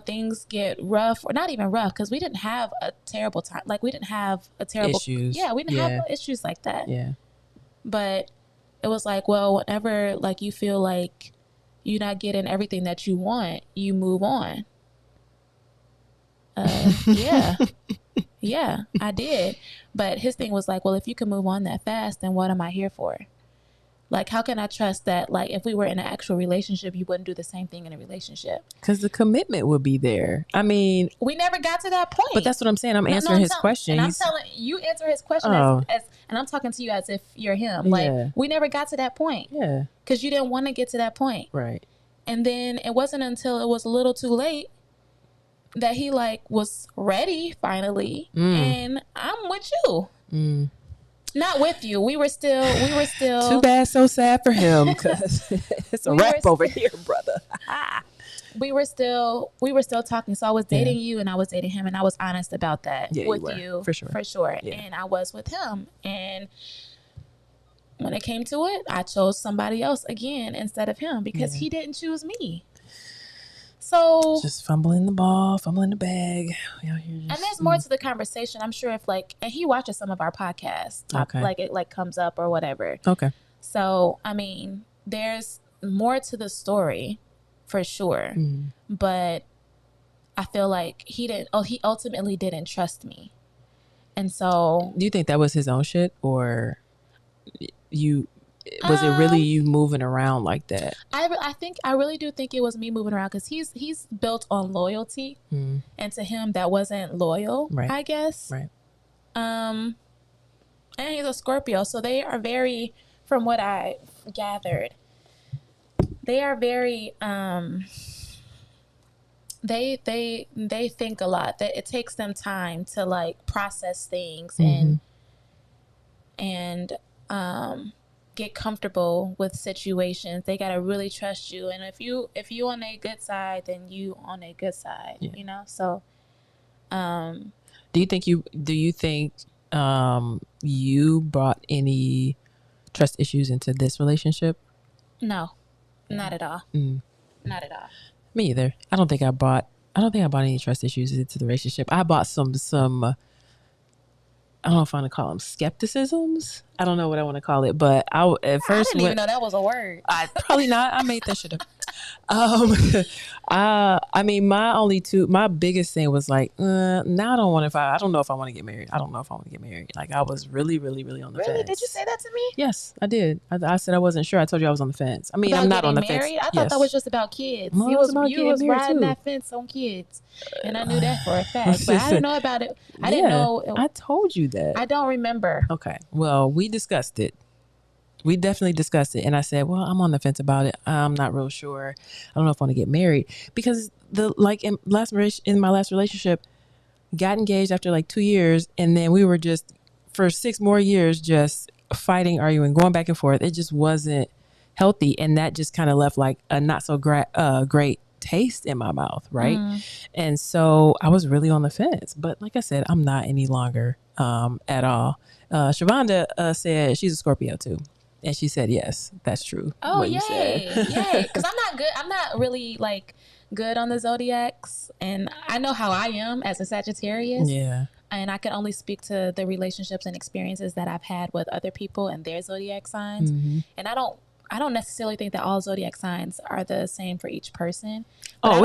things get rough, or not even rough, because we didn't have a terrible time. Like, we didn't have a terrible issues. Yeah, we didn't have issues like that. Yeah. But it was like, well, whenever, like, you feel like you're not getting everything that you want, you move on. Yeah, I did. But his thing was like, well, if you can move on that fast, then what am I here for? Like, how can I trust that, like, if we were in an actual relationship, you wouldn't do the same thing in a relationship? Because the commitment would be there. I mean, we never got to that point. But that's what I'm saying. I'm answering his question. And I'm telling you, answer his question as and I'm talking to you as if you're him. Like, we never got to that point. Yeah. Because you didn't want to get to that point. Right. And then it wasn't until it was a little too late that he, like, was ready finally. And I'm with you. Not with you. We were still. Too bad, so sad for him, because it's a wrap over here, brother. we were still talking. So I was dating you, and I was dating him, and I was honest about that with you for sure. Yeah. And I was with him. And when it came to it, I chose somebody else again instead of him because he didn't choose me. So just fumbling the ball, fumbling the bag. And there's more to the conversation. I'm sure if, like, and he watches some of our podcasts, like, it, like, comes up or whatever. Okay. So, I mean, there's more to the story for sure. But I feel like he ultimately didn't trust me. And so, do you think that was his own shit, or was it really you moving around like that? I really do think it was me moving around, because he's built on loyalty, and to him that wasn't loyal, I guess. Right. And he's a Scorpio, so they are very, from what I gathered, they are very they think a lot. That it takes them time to, like, process things and get comfortable with situations. They gotta really trust you, and if you on a good side, then you on a good side. So do you think you brought any trust issues into this relationship? No, not at all. Not at all. Me either. I don't think I brought any trust issues into the relationship. I brought some I don't know if I want to call them skepticisms. I don't know what I want to call it, but I didn't even know that was a word. I probably not. I made that shit up. I mean, my biggest thing was like, now I don't know if I want to get married. I don't know if I want to get married. Like, I was really, really, really on the fence. Really? Did you say that to me? Yes, I did. I said I wasn't sure. I told you I was on the fence. I mean, about I'm not on the married? fence. I thought that was just about kids. Well, you was riding too. that fence on kids, and I knew that for a fact. But I didn't know about it. I didn't know. I told you that. I don't remember. Okay. Well, we discussed it. We definitely discussed it. And I said, well, I'm on the fence about it. I'm not real sure. I don't know if I want to get married, because in my last relationship, got engaged after like 2 years. And then we were just for 6 more years, just fighting, arguing, going back and forth. It just wasn't healthy. And that just kind of left like a not so great taste in my mouth. Right. And so I was really on the fence, but like I said, I'm not any longer, at all. Shavonda said she's a Scorpio too. And she said, yes, that's true. Oh, yay. Yay. Because I'm not good. I'm not really, like, good on the zodiacs. And I know how I am as a Sagittarius. Yeah. And I can only speak to the relationships and experiences that I've had with other people and their zodiac signs. And I don't I don't necessarily think that all zodiac signs are the same for each person. But Oh, I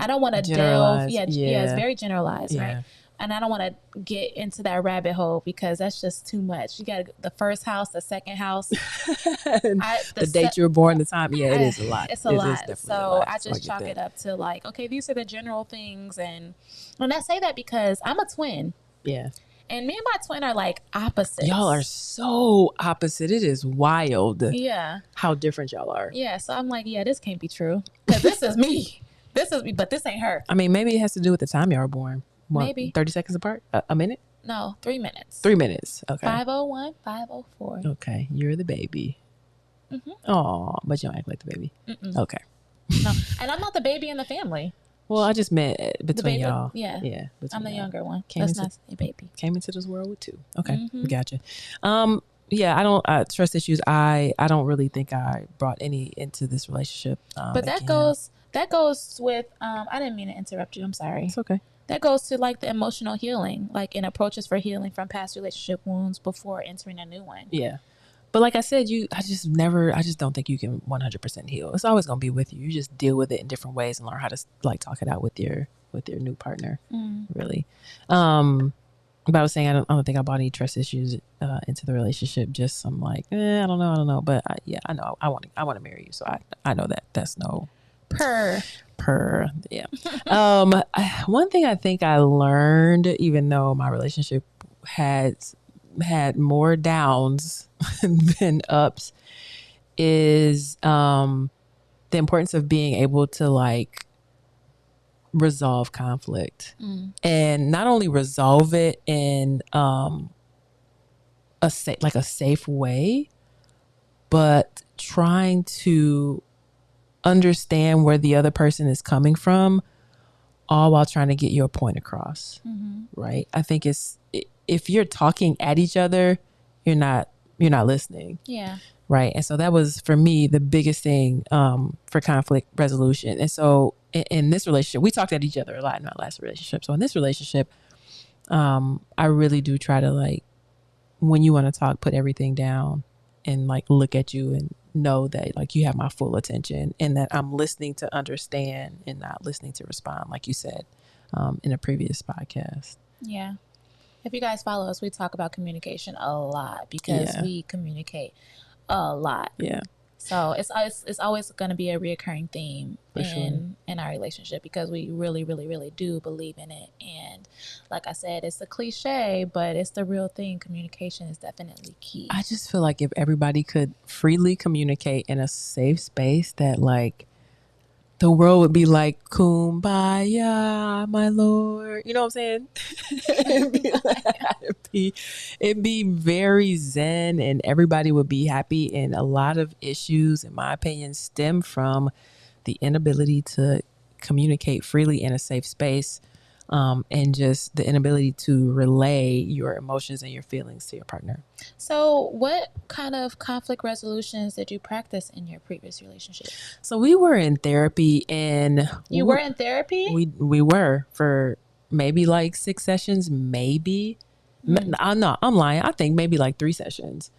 don't want to delve. generalized. Yeah, it's Yeah. very generalized, right? Yeah. And I don't want to get into that rabbit hole because that's just too much. You got the first house, the second house. The date you were born, the time. Yeah, it is a lot. It's a It is lot. definitely a So lot. I So I just get chalk that. it up to like, okay, these are the general things. And I say that because I'm a twin. Yeah. And me and my twin are like opposites. Y'all are so opposite. It is wild. Yeah. How different y'all are. Yeah. So I'm like, yeah, this can't be true. Because this is me. This is me, but this ain't her. I mean, maybe it has to do with the time y'all were born. What, Maybe. 30 seconds apart? A minute? No, 3 minutes. 3 minutes. Okay. 5:01, 5:04. Okay. You're the baby. Oh, but you don't act like the baby. Okay. No, and I'm not the baby in the family. Well, I just meant between baby, y'all. yeah. Yeah. I'm the younger one. Came That's into- not a baby. Came into this world with 2. Okay. Gotcha. Yeah, I don't trust issues. I don't really think I brought any into this relationship. But that goes with I didn't mean to interrupt you. I'm sorry. It's okay. That goes to like the emotional healing, like in approaches for healing from past relationship wounds before entering a new one. Yeah. But like I said, I just don't think you can 100% heal. It's always going to be with you. You just deal with it in different ways and learn how to like talk it out with your new partner, really. But I was saying, I don't think I brought any trust issues into the relationship. Just I'm like, I don't know. But I know I want to marry you. So I know that that's no yeah. One thing I think I learned, even though my relationship had more downs than ups, is the importance of being able to like resolve conflict and not only resolve it in a safe way, but trying to understand where the other person is coming from, all while trying to get your point across. Right? I think if you're talking at each other, you're not listening. Yeah. Right. And so that was for me the biggest thing for conflict resolution. And so in this relationship, we talked at each other a lot in our last relationship. So in this relationship, I really do try to like, when you want to talk, put everything down and like look at you and know that like you have my full attention and that I'm listening to understand and not listening to respond, like you said in a previous podcast. Yeah. If you guys follow us, we talk about communication a lot because we communicate a lot. Yeah. So it's always going to be a reoccurring theme in our relationship because we really, really, really do believe in it. And like I said, it's a cliche, but it's the real thing. Communication is definitely key. I just feel like if everybody could freely communicate in a safe space, that like the world would be like kumbaya, my lord. You know what I'm saying? it'd be very zen and everybody would be happy. And a lot of issues, in my opinion, stem from the inability to communicate freely in a safe space, and just the inability to relay your emotions and your feelings to your partner. So what kind of conflict resolutions did you practice in your previous relationship? So we were in therapy, and you were in therapy? We were for maybe like 6 sessions, maybe. No, I'm lying. I think maybe like 3 sessions.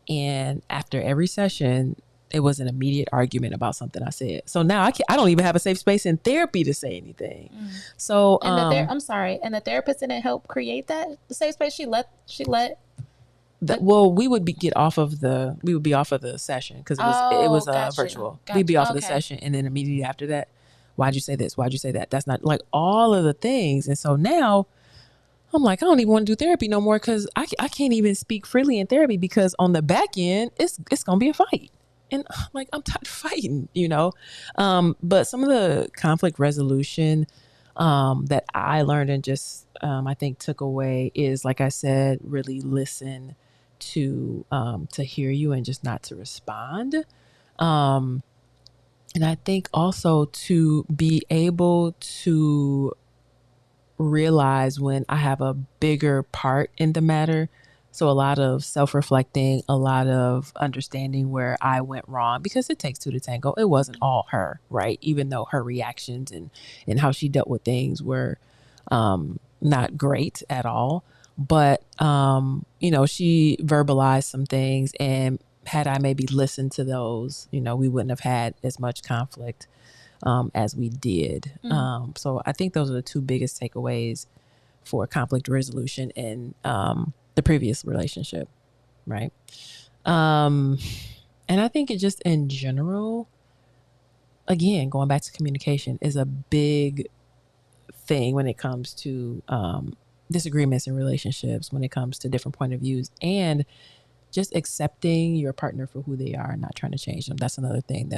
And after every session, it was an immediate argument about something I said. So now I don't even have a safe space in therapy to say anything. So and I'm sorry, and the therapist didn't help create that the safe space. She let. Well, we would be off of the session because it was gotcha. virtual. We'd be off of the session, and then immediately after that, why'd you say this? Why'd you say that? That's not like all of the things. And so now I'm like, I don't even want to do therapy no more because I can't even speak freely in therapy because on the back end, it's gonna be a fight. And like, I'm tired of fighting, you know? But some of the conflict resolution that I learned and just, I think took away is, like I said, really listen to hear you and just not to respond. And I think also to be able to realize when I have a bigger part in the matter. So a lot of self-reflecting, a lot of understanding where I went wrong, because it takes 2 to tango. It wasn't all her, right? Even though her reactions and how she dealt with things were not great at all. But, she verbalized some things and had I maybe listened to those, we wouldn't have had as much conflict as we did. So I think those are the two biggest takeaways for conflict resolution in the previous relationship, right? And I think it just in general, again, going back to communication is a big thing when it comes to disagreements in relationships, when it comes to different point of views, and just accepting your partner for who they are and not trying to change them. That's another thing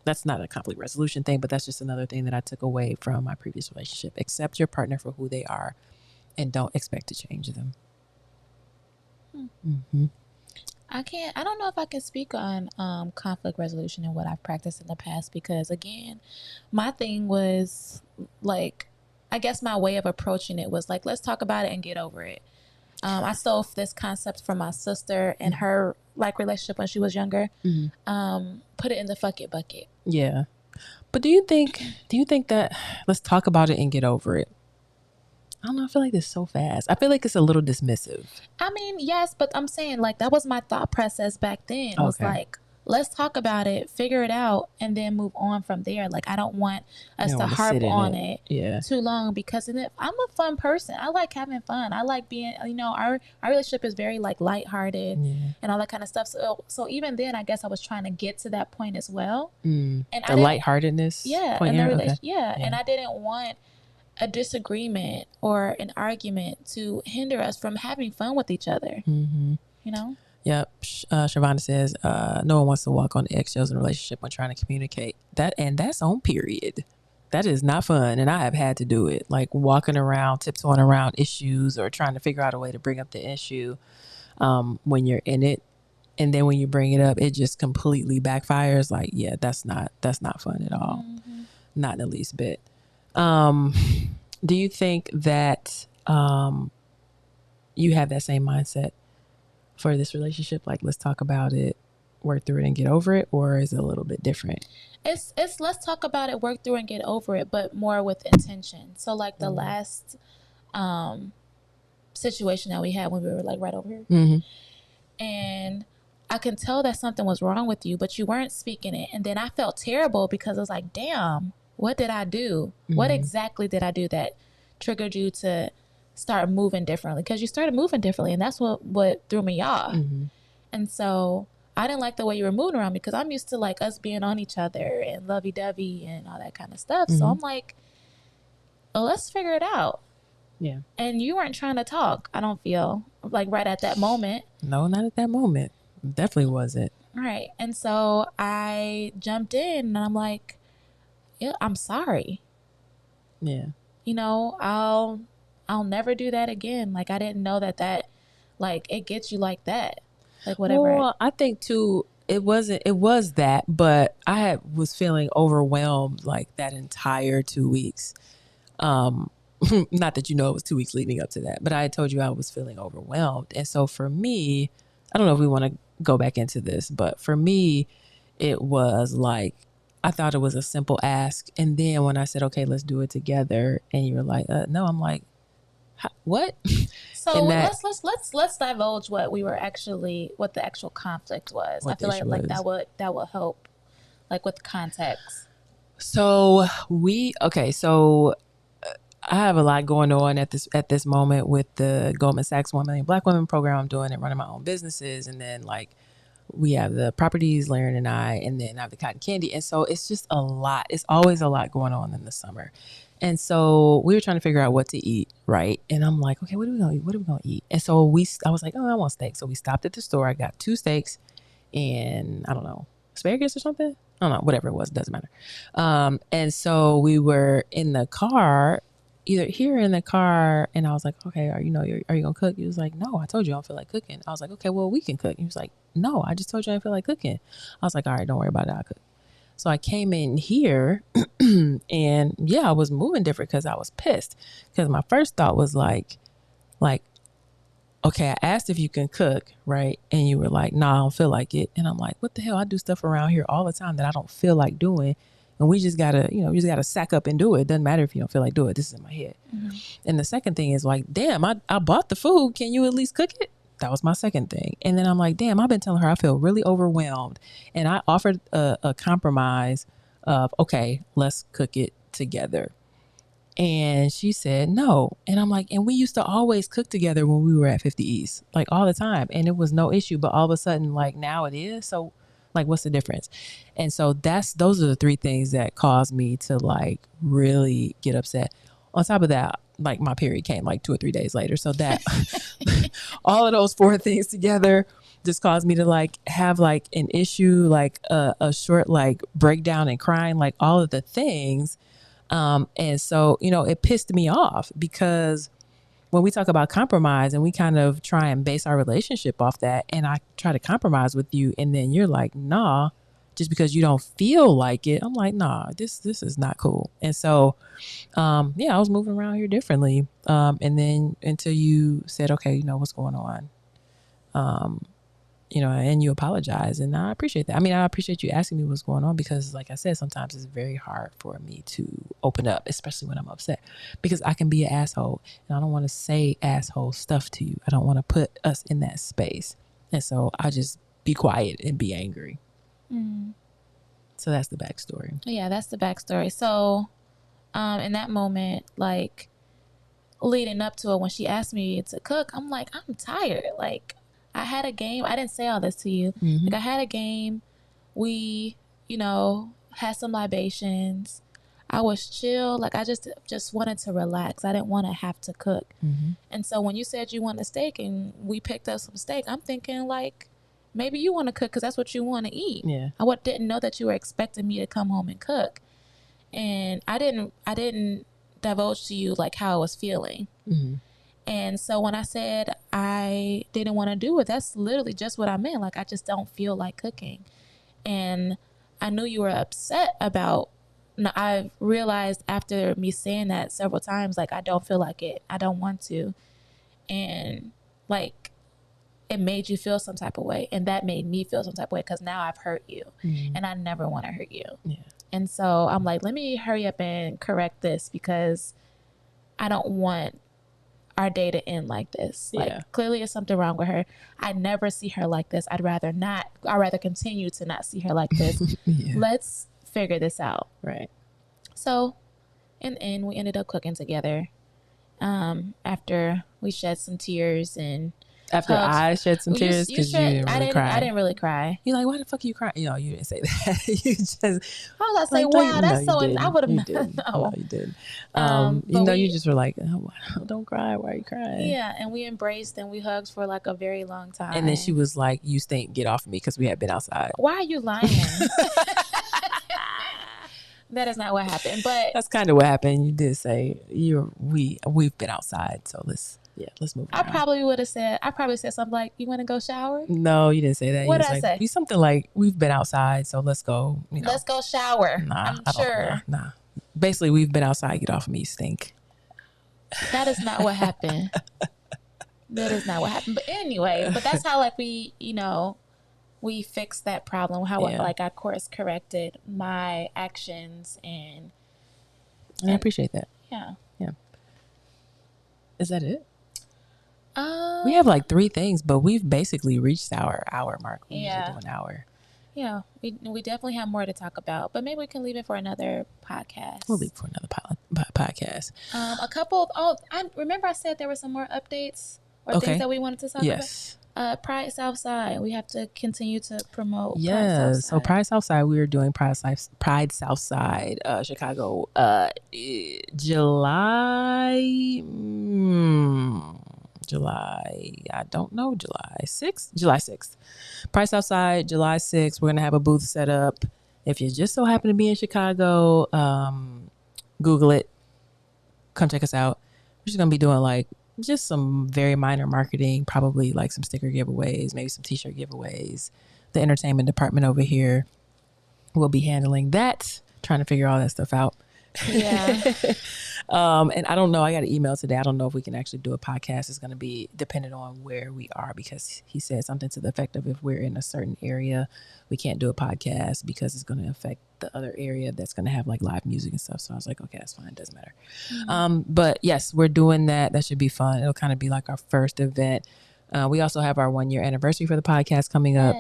that's not a conflict resolution thing, but that's just another thing that I took away from my previous relationship. Accept your partner for who they are and don't expect to change them. Mm-hmm. I don't know if I can speak on conflict resolution and what I've practiced in the past, because again, my thing was like, I guess my way of approaching it was like, let's talk about it and get over it. I stole this concept from my sister and her like relationship when she was younger. Put it in the fuck it bucket. Yeah. But do you think that let's talk about it and get over it? I don't know. I feel like it's so fast. I feel like it's a little dismissive. I mean, yes, but I'm saying like that was my thought process back then. Was like, let's talk about it, figure it out, and then move on from there. Like, I don't want us to harp on it too long, because I'm a fun person. I like having fun. I like being, our relationship is very like lighthearted and all that kind of stuff. So even then, I guess I was trying to get to that point as well. And the lightheartedness. And the relationship. And I didn't want a disagreement or an argument to hinder us from having fun with each other. Yep. Shavonda says no one wants to walk on the eggshells in a relationship when trying to communicate. That's on period. That is not fun, and I have had to do it, like walking around, tiptoeing around issues or trying to figure out a way to bring up the issue when you're in it, and then when you bring it up, it just completely backfires. Like, yeah, that's not fun at all. Not in the least bit. Do you think that you have that same mindset for this relationship? Like, let's talk about it, work through it, and get over it? Or is it a little bit different? It's let's talk about it, work through, and get over it, but more with intention. So like the last situation that we had when we were like right over here, and I can tell that something was wrong with you, but you weren't speaking it. And then I felt terrible because I was like, damn, what did I do? What exactly did I do that triggered you to start moving differently? Because you started moving differently, and that's what threw me off. And so I didn't like the way you were moving around, because I'm used to like us being on each other and lovey-dovey and all that kind of stuff. So I'm like, well, let's figure it out. Yeah. And you weren't trying to talk, I don't feel like right at that moment. No, not at that moment. Definitely wasn't. Right. And so I jumped in and I'm like, yeah, I'm sorry. Yeah. I'll never do that again. Like, I didn't know that like it gets you like that. Like, whatever. Well, I think too, it was that, but I was feeling overwhelmed like that entire 2 weeks. Not that it was 2 weeks leading up to that, but I had told you I was feeling overwhelmed. And so for me, I don't know if we want to go back into this, but for me, it was like, I thought it was a simple ask. And then when I said, okay, let's do it together, and you were like, no, I'm like, what? So let's divulge what the actual conflict was. I feel like that would help, like with context. So I have a lot going on at this moment with the Goldman Sachs 1 Million Black Women program I'm doing, and running my own businesses, and then like we have the properties, Laren and I, and then I have the cotton candy. And so it's just a lot. It's always a lot going on in the summer. And so we were trying to figure out what to eat, right? And I'm like, okay, what are we gonna eat? And so I was like, oh, I want steak. So we stopped at the store. I got 2 steaks and I don't know, asparagus or something. I don't know, whatever it was, doesn't matter. And so we were in the car, and I was like, okay, are you gonna cook? He was like, no, I told you I don't feel like cooking. I was like, okay, well, we can cook. He was like, no, I just told you I didn't feel like cooking. I was like, all right, don't worry about it, I'll cook. So I came in here and I was moving different because I was pissed, because my first thought was like, okay, I asked if you can cook, right? And you were like, nah, I don't feel like it. And I'm like, what the hell? I do stuff around here all the time that I don't feel like doing. And we just gotta sack up and do it. It doesn't matter if you don't feel like doing it. This is in my head. And the second thing is like, damn, I bought the food. Can you at least cook it? that was my second thing. And then I'm like, damn, I've been telling her I feel really overwhelmed. And I offered a compromise of, okay, let's cook it together. And she said no. And I'm like, and we used to always cook together when we were at 50 East, like all the time. And it was no issue. But all of a sudden, like now it is. So like, what's the difference? And so those are the three things that caused me to like really get upset. On top of that, like my period came like 2 or 3 days later. So that all of those four things together just caused me to like have like an issue, like a short like breakdown and crying, like all of the things. And so, you know, it pissed me off because when we talk about compromise and we kind of try and base our relationship off that, and I try to compromise with you and then you're like, nah, just because you don't feel like it. I'm like, nah, this is not cool. And so, yeah, I was moving around here differently. And then until you said, okay, you know, what's going on? You know, and you apologize. And I appreciate that. I mean, I appreciate you asking me what's going on because like I said, sometimes it's very hard for me to open up, especially when I'm upset, because I can be an asshole and I don't want to say asshole stuff to you. I don't want to put us in that space. And so I just be quiet and be angry. So that's the backstory. Yeah, that's the backstory. So in that moment, like leading up to it, when she asked me to cook, I'm like, I'm tired. Like, I had a game. I didn't say all this to you. Mm-hmm. Like, I had a game. We, you know, had some libations. I was chill. Like, I just wanted to relax. I didn't want to have to cook. Mm-hmm. And so when you said you want a steak and we picked up some steak, I'm thinking like, maybe you want to cook because that's what you want to eat. Yeah. I didn't know that you were expecting me to come home and cook. And I didn't divulge to you like how I was feeling. Mm-hmm. And so when I said I didn't want to do it, that's literally just what I meant. Like, I just don't feel like cooking. And I knew you were upset about, I realized after me saying that several times, like, I don't feel like it. I don't want to. And like, it made you feel some type of way. And that made me feel some type of way because now I've hurt you. Mm-hmm. And I never want to hurt you. Yeah. And so I'm like, let me hurry up and correct this because I don't want our day to end like this. Yeah. Like, clearly there's something wrong with her. I never see her like this. I'd rather continue to not see her like this. Yeah. Let's figure this out. Right. So in the end, we ended up cooking together. After we shed some tears and after hugs. I shed some tears because you didn't really cry. I didn't really cry. You're like, why the fuck are you crying? You know, you didn't say that. You just. I was like, say, wow, that's so. I would have didn't. no. No, you didn't. You know, you just were like, oh, don't cry. Why are you crying? Yeah, and we embraced and we hugged for like a very long time. And then she was like, you stink, get off of me because we had been outside. Why are you lying? That is not what happened. But that's kind of what happened. You did say we've been outside, so let's move on. I probably said something like, you want to go shower? No, you didn't say that. What did I say? Something like, we've been outside, so let's go. You know. Let's go shower. Nah, I'm sure. Nah. Basically, we've been outside. Get off of me, you stink. That is not what happened. That is not what happened. But anyway, that's how like we, you know, we fixed that problem. How like I course corrected my actions and I appreciate that. Yeah. Yeah. Is that it? We have like 3 things, but we've basically reached our hour mark. We usually do an hour. Yeah, we definitely have more to talk about, but maybe we can leave it for another podcast. We'll leave it for another podcast. A couple of, I remember I said there were some more updates or things that we wanted to talk about. Pride Southside. We have to continue to promote. Yes. So Pride Southside, we are doing Pride Southside, Chicago, July, I don't know, July 6th. Pride Southside, July 6th. We're going to have a booth set up. If you just so happen to be in Chicago, Google it. Come check us out. We're just going to be doing like just some very minor marketing, probably like some sticker giveaways, maybe some t-shirt giveaways. The entertainment department over here will be handling that, trying to figure all that stuff out. Yeah. And I don't know. I got an email today. I don't know if we can actually do a podcast. It's going to be dependent on where we are, because he said something to the effect of, if we're in a certain area, we can't do a podcast because it's going to affect the other area that's going to have like live music and stuff. So I was like, okay, that's fine. It doesn't matter. But yes, we're doing that. That should be fun. It'll kind of be like our first event. We also have our 1 year anniversary for the podcast coming up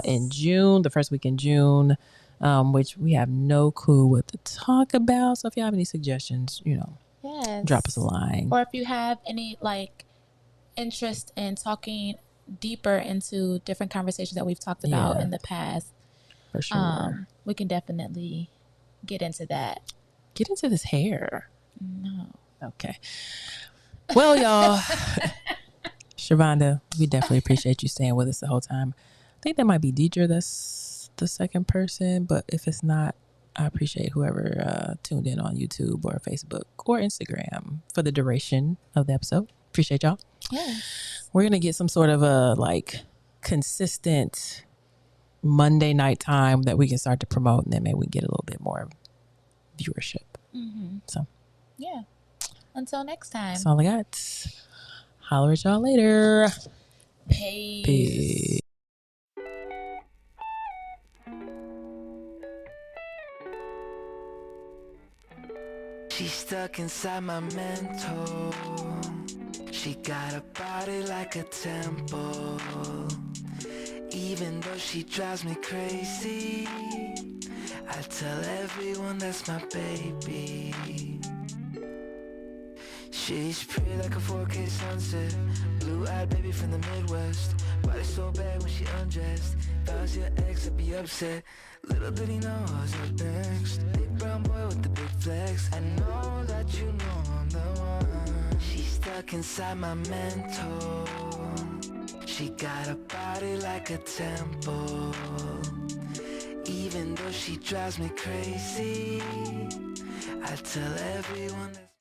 in June, the first week in June, which we have no clue what to talk about. So if you have any suggestions, drop us a line. Or if you have any interest in talking deeper into different conversations that we've talked about in the past, for sure, we can definitely get into that. Get into this hair. No. Okay. Well, y'all, Shavonda, we definitely appreciate you staying with us the whole time. I think that might be Deidre. That's the second person, but if it's not, I appreciate whoever tuned in on YouTube or Facebook or Instagram for the duration of the episode. Appreciate y'all. Yeah. We're going to get some sort of a consistent Monday night time that we can start to promote, and then maybe we get a little bit more viewership. Mm-hmm. So, yeah. Until next time. That's all I got. Holler at y'all later. Peace. Peace. She's stuck inside my mental. She got a body like a temple. Even though she drives me crazy, I tell everyone that's my baby. She's pretty like a 4K sunset, blue-eyed baby from the Midwest. Body so bad when she undressed. If I was your ex, I'd be upset. Little did he know I was up next. Big brown boy with the big flex. I know that you know I'm the one. She's stuck inside my mental. She got a body like a temple. Even though she drives me crazy, I tell everyone that